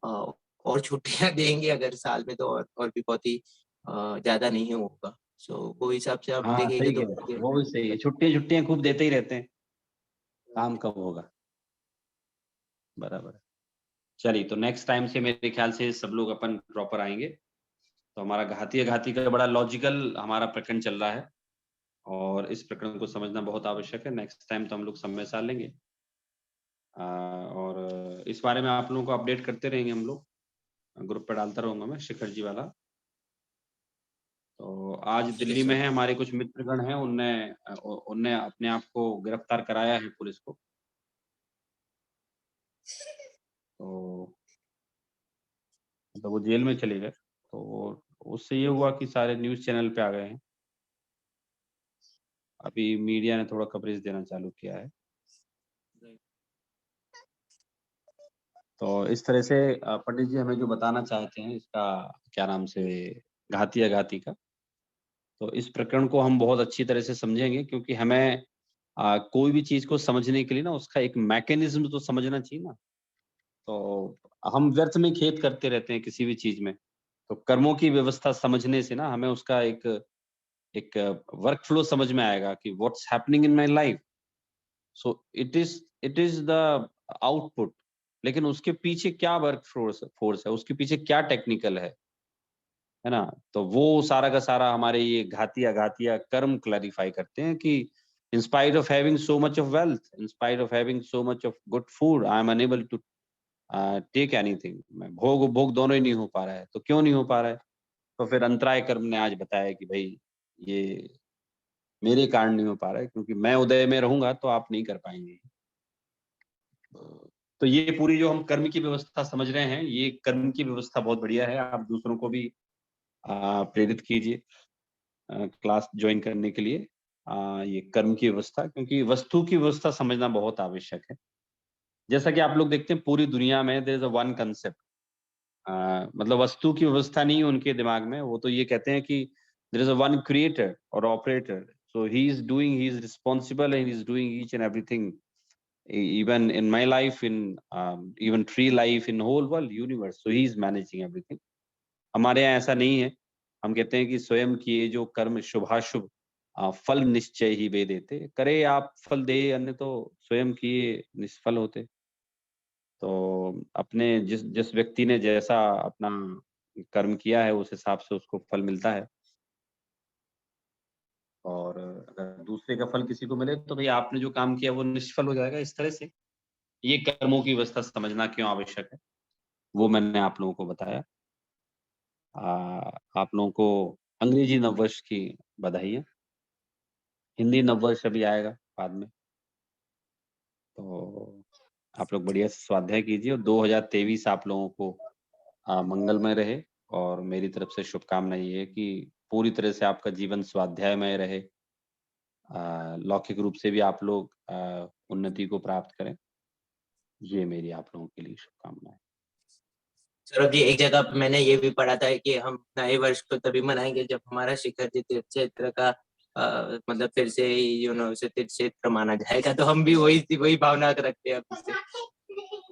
और छुट्टियां देंगे अगर साल में तो और भी बहुत ही ज्यादा नहीं होगा। सो वो हिसाब से आप हाँ देखेंगे सही तो है, वो भी सही है, छुट्टियां खूब देते ही रहते हैं, काम कब होगा। बराबर है। चलिए, तो नेक्स्ट टाइम से मेरे ख्याल से सब लोग अपन प्रॉपर आएंगे। तो हमारा घाती अघाती का बड़ा लॉजिकल हमारा प्रकरण चल रहा है और इस प्रकरण को समझना बहुत आवश्यक है। नेक्स्ट टाइम तो हम लोग समय सार लेंगे और इस बारे में आप लोगों को अपडेट करते रहेंगे। हम लोग ग्रुप पर डालता रहूंगा मैं, शिखर जी वाला। तो आज दिल्ली में है हमारे कुछ मित्रगण हैं, उनने उनने अपने आप को गिरफ्तार कराया है पुलिस को। तो मतलब वो जेल में चले गए, तो उससे ये हुआ कि सारे न्यूज़ चैनल पे आ गए हैं। अभी मीडिया ने थोड़ा कवरेज देना चालू किया है। तो इस तरह से पंडित जी हमें जो बताना चाहते हैं इसका क्या नाम से घाती अघाती का, तो इस प्रकरण को हम बहुत अच्छी तरह से समझेंगे, क्योंकि हमें कोई भी चीज़ को समझने के लिए ना उसका एक मैकेनिज़्म तो समझना चाहिए ना। तो हम व्यर्थ में खेद करते रहते हैं किसी भी चीज़ में। तो कर्मों की व्यवस्था समझने से ना हमें उसका एक एक वर्क फ्लो समझ में आएगा कि what's happening in my life. So it is the output, लेकिन उसके पीछे क्या वर्क फोर्स फोर्स है, उसके पीछे क्या टेक्निकल है ना। तो वो सारा का सारा हमारे ये घाती अघातिया कर्म क्लैरिफाई करते हैं कि in spite of having so much of wealth, in spite of having so much of good food, I am unable to take anything. मैं भोग उपभोग दोनों ही नहीं हो पा रहा है। तो क्यों नहीं हो पा रहा है? तो फिर अंतराय कर्म ने आज बताया कि भाई ये मेरे कारण नहीं हो पा रहा है, क्योंकि मैं उदय में रहूंगा तो आप नहीं कर पाएंगे। तो ये पूरी जो हम कर्म की व्यवस्था समझ रहे हैं, ये कर्म की व्यवस्था बहुत बढ़िया है। आप दूसरों को भी प्रेरित कीजिए क्लास ज्वाइन करने के लिए। ये कर्म की व्यवस्था, क्योंकि वस्तु की व्यवस्था समझना बहुत आवश्यक है। जैसा कि आप लोग देखते हैं पूरी दुनिया में there is a one concept, मतलब वस्तु की व्यवस्था नहीं है उनके दिमाग में। वो तो ये कहते हैं कि there is a one creator और operator, so he is responsible and he is doing each and everything, even in my life, in even tree life, in whole world universe, so he is managing everything. हमारे यहाँ ऐसा नहीं है। हम कहते हैं कि स्वयं किए जो कर्म शुभाशुभ फल निश्चय ही वे देते, करे आप फल दे अन्य तो स्वयं किए निष्फल होते। तो अपने जिस जिस व्यक्ति ने जैसा अपना कर्म किया है उस हिसाब से उसको फल मिलता है। और अगर दूसरे का फल किसी को मिले तो भाई आपने जो काम किया वो निष्फल हो जाएगा। इस तरह से ये कर्मों की व्यवस्था समझना क्यों आवश्यक है, वो मैंने आप लोगों को बताया। आप लोगों को अंग्रेजी नववर्ष की बधाई है। हिंदी नववर्ष अभी आएगा बाद में, तो आप लोग बढ़िया से स्वाध्याय कीजिए और 2023 आप लोगों को मंगलमय रहे। और मेरी तरफ से शुभकामना ये है कि पूरी तरह से आपका जीवन स्वाध्यायमय रहे, लौकिक रूप से भी आप लोग उन्नति को प्राप्त करें। ये मेरी आप लोगों के लिए शुभकामनाएं। सौरभ जी, एक जगह पे मैंने ये भी पढ़ा था कि हम नए वर्ष को तभी मनाएंगे जब हमारा शिखर जी तीर्थ क्षेत्र का मतलब फिर से उसे तीर्थ क्षेत्र माना जाएगा। तो हम भी वही भावना रखते हैं अभी से।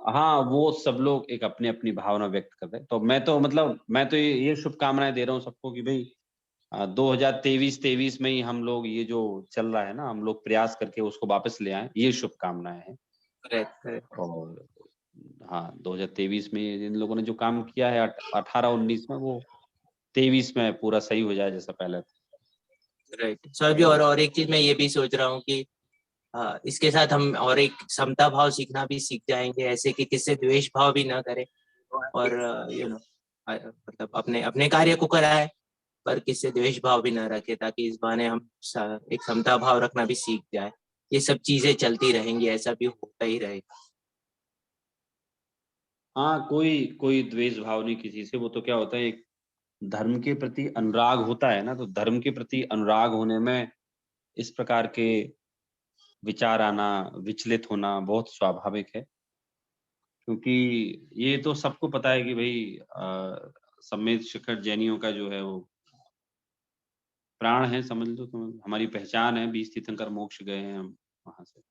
हाँ, वो सब लोग एक अपनी अपनी भावना व्यक्त कर रहे हैं। तो मैं तो ये शुभकामनाएं दे रहा हूँ सबको कि भाई 2023 में ही हम लोग ये जो चल रहा है ना, हम लोग प्रयास करके उसको वापस ले आए। ये शुभकामनाएं हैं। करेक्ट। और हाँ, 2023 में इन लोगों ने जो काम किया है 18-19 में, वो 23 में पूरा सही हो जाए जैसा पहले था। राइट सौरभ जी, और एक चीज मैं ये भी सोच रहा हूँ कि इसके साथ हम और एक समता भाव सीखना भी सीख जाएंगे, ऐसे कि किससे द्वेष भाव भी ना करें और मतलब अपने अपने कार्य को कराए पर किससे द्वेष भाव भी ना रखे, ताकि इस बहाने हम एक समता भाव रखना भी सीख जाए। ये सब चीजें चलती रहेंगी, ऐसा भी होता ही रहेगा। हाँ, कोई कोई द्वेष भाव नहीं किसी से। वो तो क्या होता है, एक धर्म के प्रति अनुराग होता है ना, तो धर्म के प्रति अनुराग होने में इस प्रकार के विचार आना, विचलित होना बहुत स्वाभाविक है। क्योंकि ये तो सबको पता है कि भई सम्मेद शिखर जैनियों का जो है वो प्राण है, समझ लो तुम, हमारी पहचान है, 20 तीर्थंकर मोक्ष गए हैं हम वहाँ से।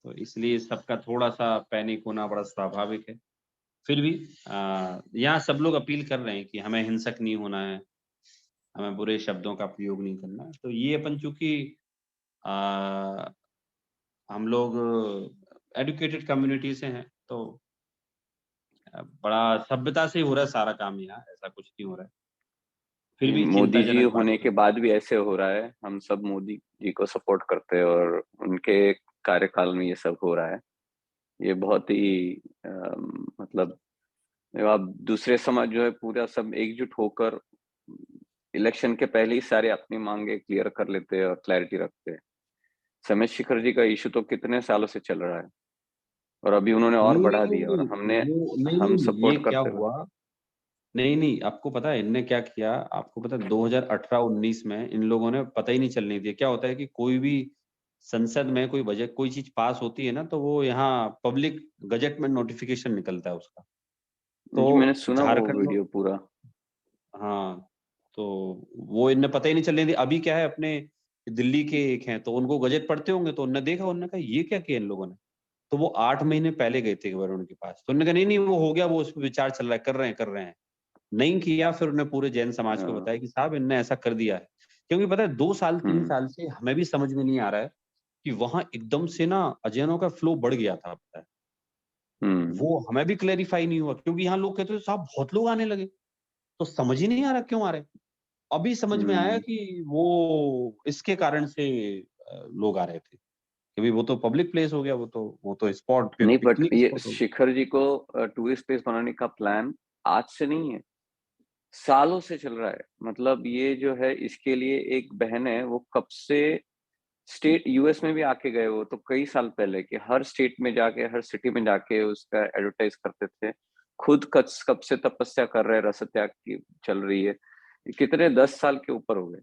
तो इसलिए सबका थोड़ा-सा पैनिक होना बड़ा स्वाभाविक है। फिर भी यहाँ सब लोग अपील कर रहे हैं कि हमें हिंसक नहीं होना है, हमें बुरे शब्दों का प्रयोग नहीं करना है। तो ये अपन चूँकि अ, हम लोग एजुकेटेड कम्युनिटी से हैं, तो बड़ा सभ्यता से ही हो रहा है सारा काम यहाँ, ऐसा कुछ नहीं हो रहा है। फिर भी मोदी जी चिंताजनक बात होने है। के बाद भी ऐसे हो रहा है। हम सब मोदी जी को सपोर्ट करते हैं और उनके कार्यकाल में ये सब हो रहा है। ये बहुत ही मतलब अब दूसरे समाज जो है पूरा सब एकजुट होकर इलेक्शन के पहले ही सारे अपनी मांगे क्लियर कर लेते हैं और क्लैरिटी रखते हैं। समेश शिखर जी का इशू तो कितने सालों से चल रहा है और अभी उन्होंने और बढ़ा दिया और हमने हम नहीं, ये सपोर्ट क्या करते हुए हुआ? नहीं, आपको पता है इनने क्या किया? आपको पता है 2018-19 में इन लोगों ने पता ही नहीं चलने दिया। क्या होता है कि कोई भी संसद में कोई बजट कोई चीज़ पास होती है ना, तो वो यहाँ पब्लिक गज़ट में नोटिफ़िकेशन निकलता है उसका। जी, मैंने तो सुना वो झारखंड में वीडियो पूरा। हाँ, तो वो इनने पता ही नहीं चलने दिया। अभी क्या है, अपने दिल्ली के एक हैं, तो उनको गज़ट पढ़ते होंगे, तो उन्होंने देखा, उन्होंने कहा ये क्या किया इन लोगों ने? तो वो 8 महीने पहले गए थे एक बार उनके पास। तो उन्होंने कहा नहीं, वो हो गया, वो उस पे विचार चल रहा है, कर रहे हैं। नहीं किया, फिर उन्होंने पूरे जैन समाज को बताया कि साहब इनने ऐसा कर दिया है। क्योंकि पता है 2 साल 3 हम्म साल से हमें भी समझ में नहीं आ रहा है कि वहाँ एकदम से ना अजैनों का फ्लो बढ़ गया था, पता है। हम्म वो हमें भी क्लैरिफाई नहीं हुआ, क्योंकि यहाँ लोग कहते थे साहब बहुत लोग आने लगे, तो समझ ही नहीं आ रहा क्यों आ रहे। अभी समझ में आया हम्म कि वो इसके कारण से लोग आ रहे थे, क्योंकि वो तो पब्लिक प्लेस हो गया, वो तो स्पॉट पे नहीं, बट पिकनिक ये स्पॉट हो गया। शिखर जी को टूरिस्ट प्लेस बनाने का प्लान आज से नहीं है, सालों से चल रहा है। मतलब ये जो है इसके लिए एक बहन है, वो कब से स्टेट यूएस में भी आके गए, वो तो कई साल पहले के हर स्टेट में जाके हर सिटी में जाके उसका एडवर्टाइज करते थे। खुद कब से तपस्या कर रहे हैं, रस त्याग की चल रही है। कितने 10 साल के ऊपर हो गए।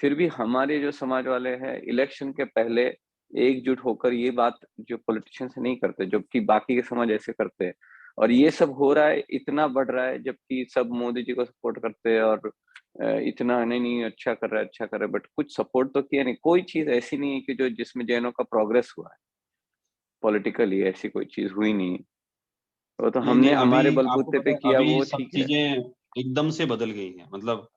फिर भी हमारे जो समाज वाले हैं इलेक्शन के पहले एकजुट होकर ये बात जो पॉलिटिशियंस नहीं करते, जबकि बाकी के समाज ऐसे करते हैं। और ये सब हो रहा है, इतना बढ़ रहा है, जबकि सब मोदी जी को सपोर्ट करते हैं और इतना नहीं अच्छा कर रहा है, अच्छा कर रहा है, बट कुछ सपोर्ट तो किया नहीं। कोई चीज ऐसी नहीं है कि जो जिसमें जैनों का प्रोग्रेस हुआ है पॉलिटिकली, ऐसी कोई चीज हुई नहीं है। वो तो नहीं, हमने अभी हमारे आपको बलबूते पता पे है, किया, अभी वो सब ठीक है। चीज़ें एकदम से बदल गई हैं। मतलब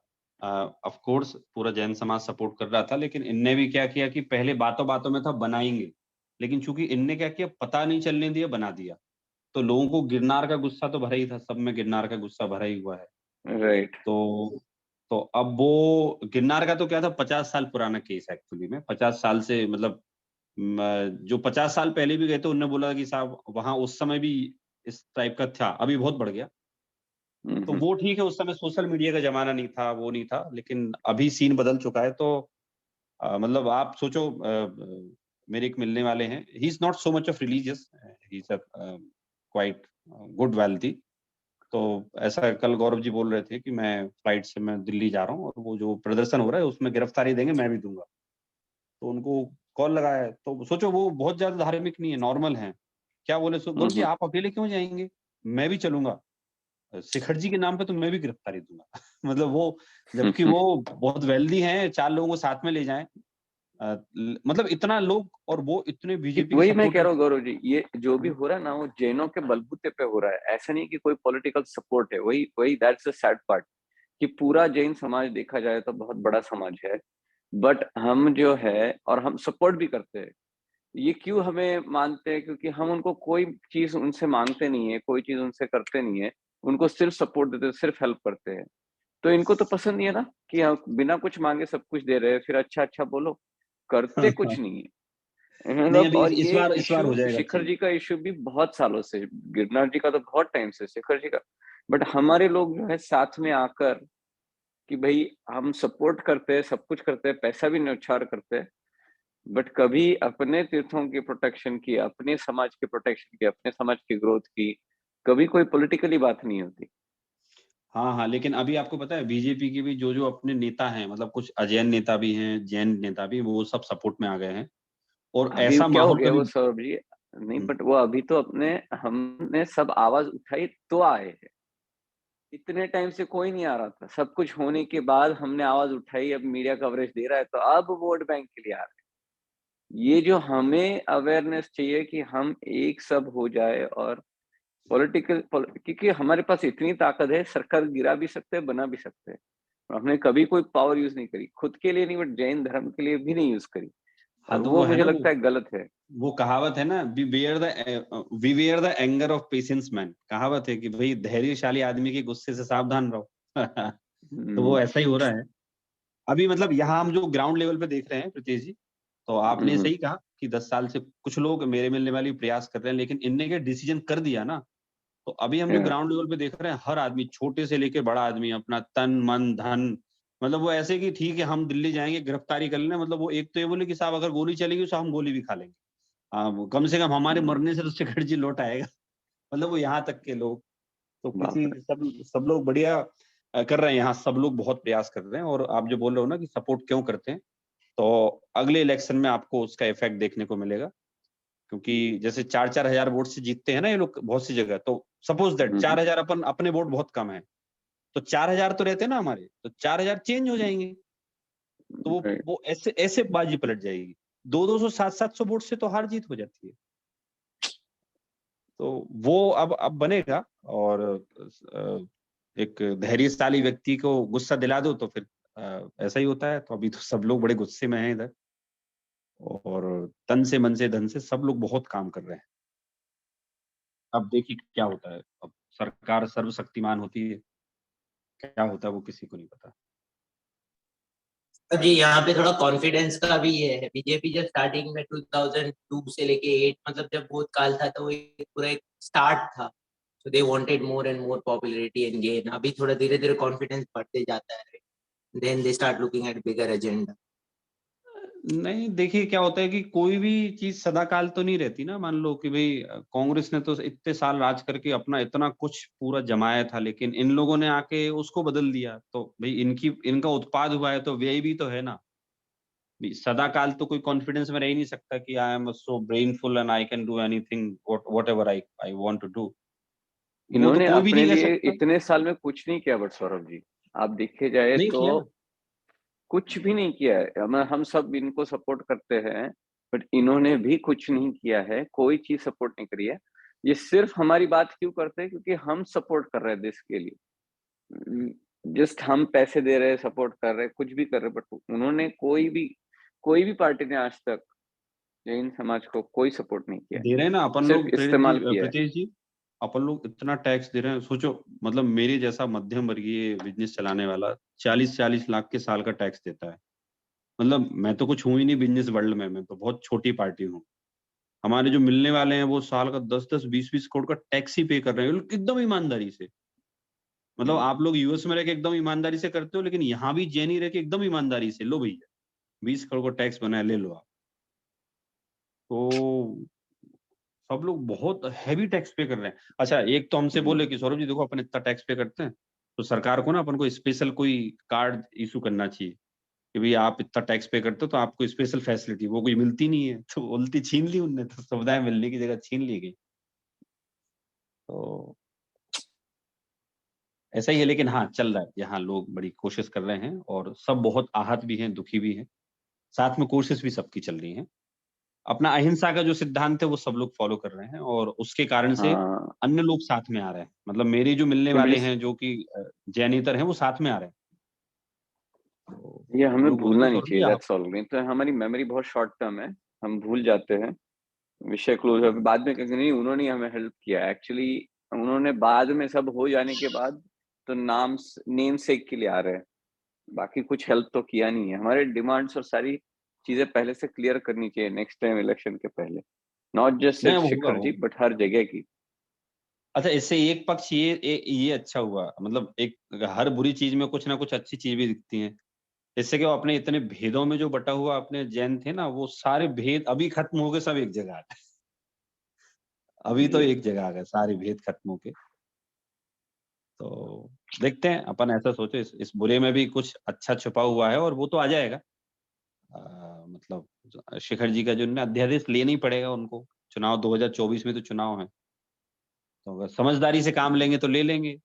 ऑफ कोर्स पूरा जैन समाज सपोर्ट कर रहा था, लेकिन इनने भी क्या किया कि पहले बातों-बातों में था बनाएँगे, लेकिन चूँकि इनने क्या किया, पता नहीं चलने दिया, बना दिया। तो लोगों को गिरनार का गुस्सा तो भरा ही था, सब में गिरनार का गुस्सा भरा ही हुआ है। राइट। तो तो अब वो गिरनार का तो क्या था, 50 साल पुराना केस है एक्चुअली में। 50 साल से मतलब जो 50 साल पहले भी गए थे, उन्होंने बोला कि साहब वहाँ उस समय भी इस टाइप का था, अभी बहुत बढ़ गया। तो हम्म वो ठीक है, उस समय सोशल मीडिया का ज़माना नहीं था, वो नहीं था, लेकिन अभी सीन बदल चुका है। तो मतलब आप सोचो, मेरे एक मिलने वाले हैं, he is not so much of religious, he is quite good wealthy. तो ऐसा कल गौरव जी बोल रहे थे कि मैं फ्लाइट से मैं दिल्ली जा रहा हूँ और वो जो प्रदर्शन हो रहा है उसमें गिरफ्तारी देंगे, मैं भी दूँगा। तो उनको कॉल लगाया है, तो सोचो वो बहुत ज़्यादा धार्मिक नहीं है, नॉर्मल हैं। क्या बोले, सो गौरव जी हम्म आप अकेले क्यों जाएँगे? मैं भी चलूँगा। शिखर जी के नाम पे तो मैं भी गिरफ्तारी दूँगा। मतलब वो, जबकि हम्म वो बहुत वेल्दी हैं, 4 लोगों को साथ में ले जाएँ। ल मतलब इतना लोग, और वो इतने बीजेपी के वही मैं कह सपोर्टर रहा हूँ थे। गौरव जी, ये जो भी हुँ, हो रहा है ना, वो जैनों के बलबूते पे हो रहा है। ऐसा नहीं कि कोई पॉलिटिकल सपोर्ट है। वही वही दैट्स द सैड पार्ट कि पूरा जैन समाज देखा जाए तो बहुत बड़ा समाज है। बट हम जो है और हम सपोर्ट भी करते हैं। ये क्यों हमें मानते हैं? क्योंकि हम उनको कोई चीज उनसे मांगते नहीं है, कोई चीज उनसे करते नहीं है। उनको सिर्फ सपोर्ट देते हैं, सिर्फ हेल्प करते हैं। तो इनको तो पसंद नहीं है ना कि हम बिना कुछ मांगे सब कुछ दे रहे हैं, फिर अच्छा अच्छा बोलो। करते कुछ नहीं है। नहीं मतलब अभी और इस ये बार इश्यू हो जाएगा शिखर चेंज। जी का इश्यू भी बहुत सालों से, गिरनार जी का तो बहुत टाइम से, शिखर जी का। बट हमारे लोग जो है साथ में आकर कि भाई हम सपोर्ट करते हैं, सब कुछ करते हैं, पैसा भी न्यौछावर करते हैं, बट कभी अपने तीर्थों की प्रोटेक्शन की, अपने समाज की प्रोटेक्शन की, अपने समाज की ग्रोथ की कभी कोई पॉलिटिकली बात नहीं होती। हाँ, हाँ, लेकिन अभी आपको पता है बीजेपी के भी जो अपने नेता हैं, मतलब कुछ अजैन नेता भी हैं, जैन नेता भी, वो सब सपोर्ट में आ गए हैं और अभी ऐसा क्या हो माहौल गया कभी वो सौरभ जी, नहीं हुँ, बट वो अभी तो अपने हमने सब आवाज उठाई तो आए हैं। इतने टाइम से कोई नहीं आ रहा था, सब कुछ होने के बाद हमने आवाज उठाई, अब मीडिया कवरेज दे रहा है तो अब वोट बैंक के लिए आ रहे हैं। ये जो हमें अवेयरनेस चाहिए कि हम एक सब हो जाए और क्योंकि हमारे पास इतनी ताकत है, सरकार गिरा भी सकते हैं, बना भी सकते हैं। हमने कभी कोई पावर यूज नहीं करी, खुद के लिए नहीं बट जैन धर्म के लिए भी नहीं यूज करी, हाँ, और तो वो वो है मुझे ना लगता है गलत है। वो कहावत है ना, we wear the anger of patience man, कहावत है कि भाई धैर्यशाली आदमी के गुस्से से सावधान रहो। तो वो हम्म, ऐसा ही हो रहा है। अभी मतलब यहाँ हम जो ग्राउंड लेवल पे देख रहे हैं प्रीतेश जी, तो आपने हम्म, सही कहा कि 10 साल से कुछ लोग मेरे मिलने वाले प्रयास कर रहे हैं, लेकिन इनने क्या डिसीजन कर दिया ना, तो अभी हम जो yeah, ग्राउंड लेवल पे देख रहे हैं, हर आदमी छोटे से लेके बड़ा आदमी अपना तन, मन, धन, मतलब वो ऐसे कि ठीक है हम दिल्ली जाएँगे गिरफ्तारी कर लें, मतलब वो एक तो ये बोले कि साहब अगर गोली चलेगी तो हम गोली भी खा लेंगे। वो कम से कम हमारे हम्म, मरने से तो शिखर जी लौट आएगा। मतलब वो यहाँ तक के लोग, तो बाप किसी रे। सब सब लोग बढ़िया कर रहे हैं यहाँ, सब लोग बहुत प्रयास कर रहे हैं और आप जो बोल रहे हो ना कि सपोर्ट क्यों करते हैं, तो अगले इलेक्शन में आपको उसका इफेक्ट देखने को मिलेगा। क्योंकि जैसे 4-4 हज़ार वोट से जीतते हैं ना ये लोग बहुत सी जगह, तो सपोज दैट हम्म, 4,000 अपन अपने वोट बहुत कम है, तो 4,000 तो रहते हैं ना हमारे, तो 4,000 चेंज हो जाएँगे। तो right, वो ऐसे ऐसे बाजी पलट जाएगी। 2-200 700-700 वोट से तो हार जीत हो जाती है। तो वो अब बनेगा और एक धैर्यशाली व्यक्ति को गुस्सा दिला दो तो फिर ऐसा ही होता है। तो अभी तो सब लोग बड़े गुस्से में हैं इधर और तन से, मन से, धन से सब लोग बहुत काम कर रहे हैं। अब देखिए क्या होता है। अब सरकार सर्वशक्तिमान होती है, क्या होता है वो किसी को नहीं पता। जी यहाँ पे थोड़ा कॉन्फिडेंस का भी ये है। बीजेपी जब स्टार्टिंग में 2002 से लेके 8 मतलब जब बहुत काल था, तो वो एक पूरा एक स्टार्ट था। So they wanted more and more popularity and gain. अभी थोड़ा धीरे धीरे कॉन्फिडेंस बढ़ते जाता है, then they start looking at bigger agenda. नहीं, देखिए क्या होता है कि कोई भी चीज़ सदाकाल तो नहीं रहती ना। मान लो कि भई कांग्रेस ने तो इतने साल राज करके अपना इतना कुछ पूरा जमाया था, लेकिन इन लोगों ने आके उसको बदल दिया। तो भई इनका उत्पाद हुआ है, तो व्यय भी तो है ना। भी सदाकाल तो कोई कॉन्फिडेंस में रह ही नहीं सकता कि I am so brainful and I can do anything whatever I I want to do. वो तो इन्होंने कोई भी अपने नहीं कह लिए सकता। इतने साल में कुछ नहीं किया बट सौरभ जी, आप देखे जाए नहीं तो किया ना। कुछ भी नहीं किया है। हम सब इनको सपोर्ट करते हैं, बट इन्होंने भी कुछ नहीं किया है, कोई चीज़ सपोर्ट नहीं करी है। ये सिर्फ हमारी बात क्यों करते हैं? क्योंकि हम सपोर्ट कर रहे हैं देश के लिए। जस्ट हम पैसे दे रहे हैं, सपोर्ट कर रहे हैं, कुछ भी कर रहे हैं, बट उन्होंने कोई भी पार्टी ने आज तक जैन समाज को कोई सपोर्ट नहीं किया है, दे रहे हैं ना अपन सिर्फ लोग इस्तेमाल किया है। प्रीतेश जी, अपन लोग इतना टैक्स दे रहे हैं। सोचो मतलब मेरे जैसा मध्यम वर्गीय बिजनेस चलाने वाला 40-40 लाख के साल का टैक्स देता है। मतलब मैं तो कुछ हूँ ही नहीं बिजनेस वर्ल्ड में, मैं तो बहुत छोटी पार्टी हूँ। हमारे जो मिलने वाले हैं वो साल का 10-10, 20-20 करोड़ का टैक्स ही पे कर रहे हैं एकदम ईमानदारी से। मतलब हुँ, आप लोग यूएस में रह के एकदम ईमानदारी से करते हो, लेकिन यहाँ भी जेनी रह के एकदम ईमानदारी से, लो भैया 20 करोड़ का टैक्स बना है, ले लो आप। तो सब लोग बहुत हेवी टैक्स पे कर रहे हैं। अच्छा, एक तो हमसे हुँ, बोले कि सौरभ जी देखो अपन इतना टैक्स पे करते हैं, तो सरकार को ना अपन को स्पेशल कोई कार्ड इश्यू करना चाहिए कि भई आप इतना टैक्स पे करते हो तो आपको स्पेशल फैसिलिटी, वो कोई मिलती नहीं है। तो उल्टी छीन ली उनने, तो सुविधाएँ मिलने की जगह छीन ली गई। तो ऐसा ही है, लेकिन हाँ, चल रहा है। यहाँ लोग बड़ी कोशिश कर रहे हैं और सब बहुत आहत भी हैं, दुखी भी हैं। साथ में कोशिश भी सबकी चल रही है। अपना अहिंसा का जो सिद्धांत है वो सब लोग फॉलो कर रहे हैं और उसके कारण से हाँ, अन्य लोग साथ में आ रहे हैं। मतलब मेरे जो मिलने ये वाले बड़ी हैं जो कि जैनेतर हैं वो साथ में आ रहे हैं। तो ये सब हमें लोग बोलते भूलना हैं नहीं सौरभ जी चाहिए, आप दैट्स ऑल। नहीं तो हमारी मेमोरी बहुत शॉर्ट टर्म है, हम भूल जाते हैं, विषय क्लोज़ है, बाद में कहेंगे नहीं उन्होंने ही हमें हेल्प किया। एक्चुअली उन्होंने बाद में सब हो जाने के बाद तो नेम सेक के लिए आ रहे हैं, बाकी कुछ हेल्प तो किया नहीं है। हमारे डिमांड्स और सारी चीज़ें पहले से क्लियर करनी चाहिए नेक्स्ट टाइम इलेक्शन के पहले, नॉट जस्ट नहीं सिर्फ वो होगा शिखर जी वो। बट हर जगह की। अच्छा, इससे एक पक्ष ये अच्छा हुआ, मतलब एक हर बुरी चीज में कुछ ना कुछ अच्छी चीज भी दिखती है। इससे क्या, वो अपने इतने भेदों में जो बटा हुआ अपने जैन थे ना, वो सारे भेद अभी खत्म हो गए, सब एक जगह आ गए। अभी तो जी, एक जगह आ गए सारे भेद खत्म हो के। तो देखते हैं, अपन ऐसा सोचे इस बुरे में भी कुछ अच्छा छुपा हुआ है और वो तो आ जाएगा। मतलब शेखर जी का जो अध्यादेश लेना ही पड़ेगा उनको, चुनाव 2024 में तो चुनाव है, तो अगर समझदारी से काम लेंगे तो ले लेंगे,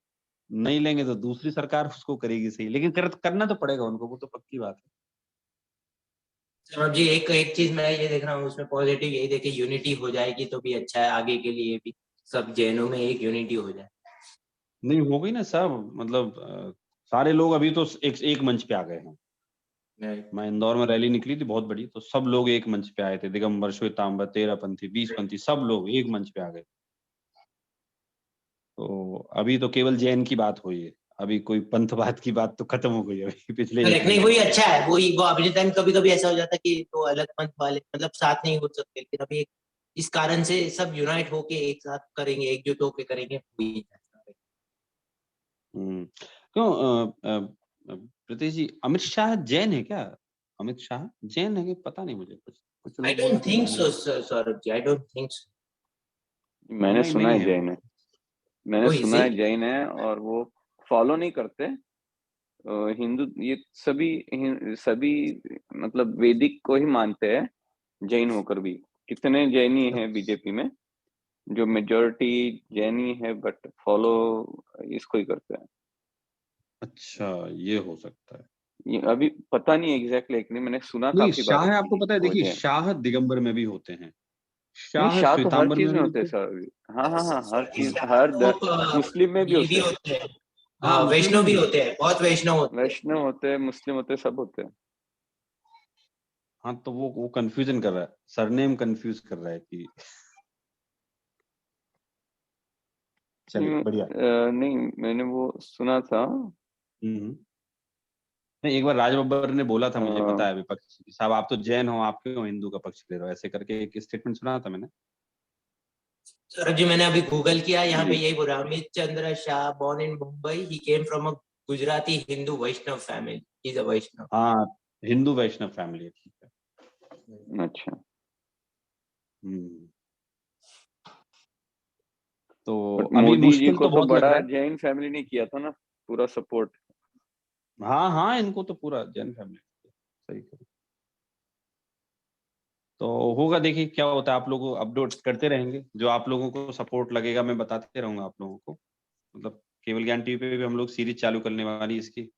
नहीं लेंगे तो दूसरी सरकार उसको करेगी सही, लेकिन करना तो पड़ेगा उनको, वो तो पक्की बात है। सौरभ जी, एक चीज मैं ये देख रहा हूँ उसमें पॉजिटिव यही देखे, यूनिटी हो जाएगी तो भी अच्छा है आगे के लिए भी, सब जैनों में एक यूनिटी हो जाए। नहीं हो गई ना सब, मतलब सारे लोग अभी तो एक मंच पे आ गए हैं। मैं इंदौर में रैली निकली थी बहुत बड़ी, तो सब लोग एक मंच पे आए थे, दिगंबर, श्वेतांबर, तेरहपंथी, बीसपंथी, सब लोग एक मंच पे आ गए। तो अभी तो केवल जैन की बात हुई है, अभी कोई पंथवाद की बात तो खत्म हो गई अभी पिछले 1 नहीं महीने वही में। अच्छा है, वही वो अभी टाइम कभी कभी ऐसा हो जाता है कि तो अलग पंथ वाले मतलब साथ नहीं हो सकते, लेकिन अभी इस कारण से सब यूनाइट होके एक साथ करेंगे, एकजुट होके करेंगे, वही है। क्यों प्रीतीश जी, अमित शाह जैन है क्या? अमित शाह जैन है कि पता नहीं मुझे, कुछ आई लोग बोल डोंट रहे थे थिंक जैन सो है। Saurabh ji, I don't think so. मैंने नहीं सुना नहीं है है जैन है, मैंने वही सुना से है जैन है, और वो फॉलो नहीं करते हिंदू, ये सभी मतलब वैदिक को ही मानते हैं, जैन होकर भी। कितने जैनी हैं बीजेपी में, जो मेजोरिटी जैनी है, बट फॉलो इसको ही करते हैं। अच्छा, ये हो सकता है। ये अभी पता नहीं एग्जैक्टली, नहीं मैंने सुना नहीं, काफी बार शाह है, आपको पता है, वो देखिए जैन। शाह दिगंबर में भी होते हैं, नहीं, शाह शाह तो हर श्वेतांबर चीज में में भी होते हैं होते हैं। सर। हाँ हाँ हाँ, हर सौरभ जी, चीज, वो मुस्लिम में भी ये भी होते हैं, होते हैं, हाँ, मुस्लिम वैष्णव में भी भी होते होते हैं, बहुत वैष्णव होते हैं। वैष्णव होते हैं, मुस्लिम होते हैं, सब होते हैं। हाँ, तो वो कंफ्यूजन कर रहा है, सरनेम कंफ्यूज कर रहा है कि चलिए बढ़िया। नहीं मैंने वो सुना था। नहीं, एक बार राज बब्बर ने बोला था, मुझे अ, पता है, विपक्ष साहब आप तो जैन हो, आप क्यों हिंदू का पक्ष ले रहे हो, ऐसे करके एक स्टेटमेंट सुना था मैंने। सौरभ जी, मैंने अभी गूगल किया, यहाँ पे जी यही बोल रहा, अमित चंद्र Shah, born in Mumbai, he came from a Gujarati Hindu Vaishnav family, he's a Vaishnav। हाँ, हिंदू वैष्णव फैमिली है, ठीक है। अच्छा। हम्म, तो बट अभी मोदी जी मुश्किल को तो तो बहुत लग बड़ा रहा है। जैन फैमिली ने किया था ना, पूरा सपोर्ट। हाँ हाँ, इनको तो पूरा जैन फैमिली, सही कह। तो होगा, देखिए क्या होता है, आप लोग अपडेट करते रहेंगे, जो आप लोगों को सपोर्ट लगेगा मैं बताते रहूंगा आप लोगों को। मतलब केवल ज्ञान टीवी पे भी हम लोग सीरीज चालू करने वाली इसकी,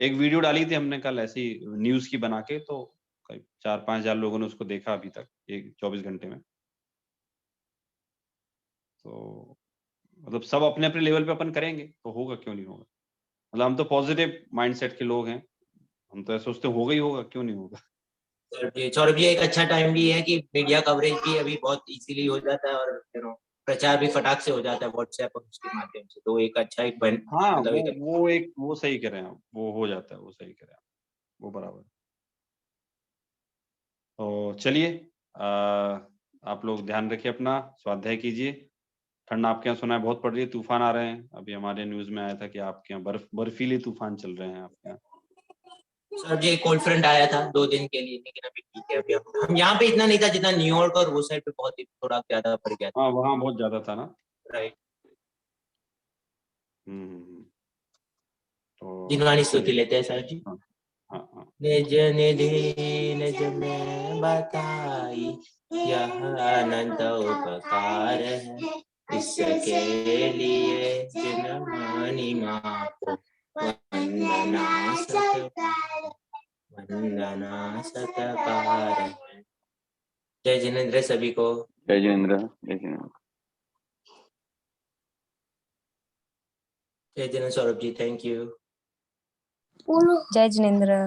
एक वीडियो डाली थी हमने कल ऐसी न्यूज की बना के, तो करीब 4-5 हजार लोगों ने उसको देखा अभी तक, एक 24 घंटे में। तो मतलब सब अपने अपने लेवल पे अपन करेंगे तो होगा, क्यों नहीं होगा। मतलब हम तो पॉजिटिव माइंडसेट के लोग हैं, हम तो ऐसे सोचते होगा ही होगा, क्यों नहीं होगा। सौरभ जी, एक अच्छा टाइम भी है कि मीडिया कवरेज भी अभी बहुत इजीली हो जाता है, और प्रचार भी फटाक से हो जाता है व्हाट्सएप और उसके माध्यम से, तो एक अच्छा एक हाँ, मतलब एक वो सही कह रहे हैं आप, वो हो जाता है, वो सही कह रहे हैं आप, वो बराबर। तो चलिए, आप लोग ध्यान रखिए अपना, स्वाध्याय कीजिए। ठंड आपके यहाँ सुना है बहुत पड़ रही है, तूफान आ रहे हैं, अभी हमारे न्यूज में आया था कि आपके यहाँ बर्फीले तूफान चल रहे हैं आपके यहाँ। सर जी, कोल्ड फ्रंट आया था 2 दिन के लिए, लेकिन अभी ठीक है। अभी हम यहाँ पे इतना नहीं था जितना न्यूयॉर्क और वो साइड पे बहुत ही थोड़ा ज्यादा पड़ गया हाँ, वहाँ बहुत ज्यादा था ना। था। राइट। हम्म। तो जिनवानी स्तुति चलिए। लेते हैं सर जी। हाँ हाँ हाँ। निज निधि निज में बताई, यह अनंत उपकार है, इसके लिए जिनवानी माँ को वंदना सत्कार। जय जिनेंद्र सभी को। जय जिनेंद्र, जय जिनेंद्र। जय जिनेंद्र सौरभ जी, थैंक यू। जय जिनेंद्र।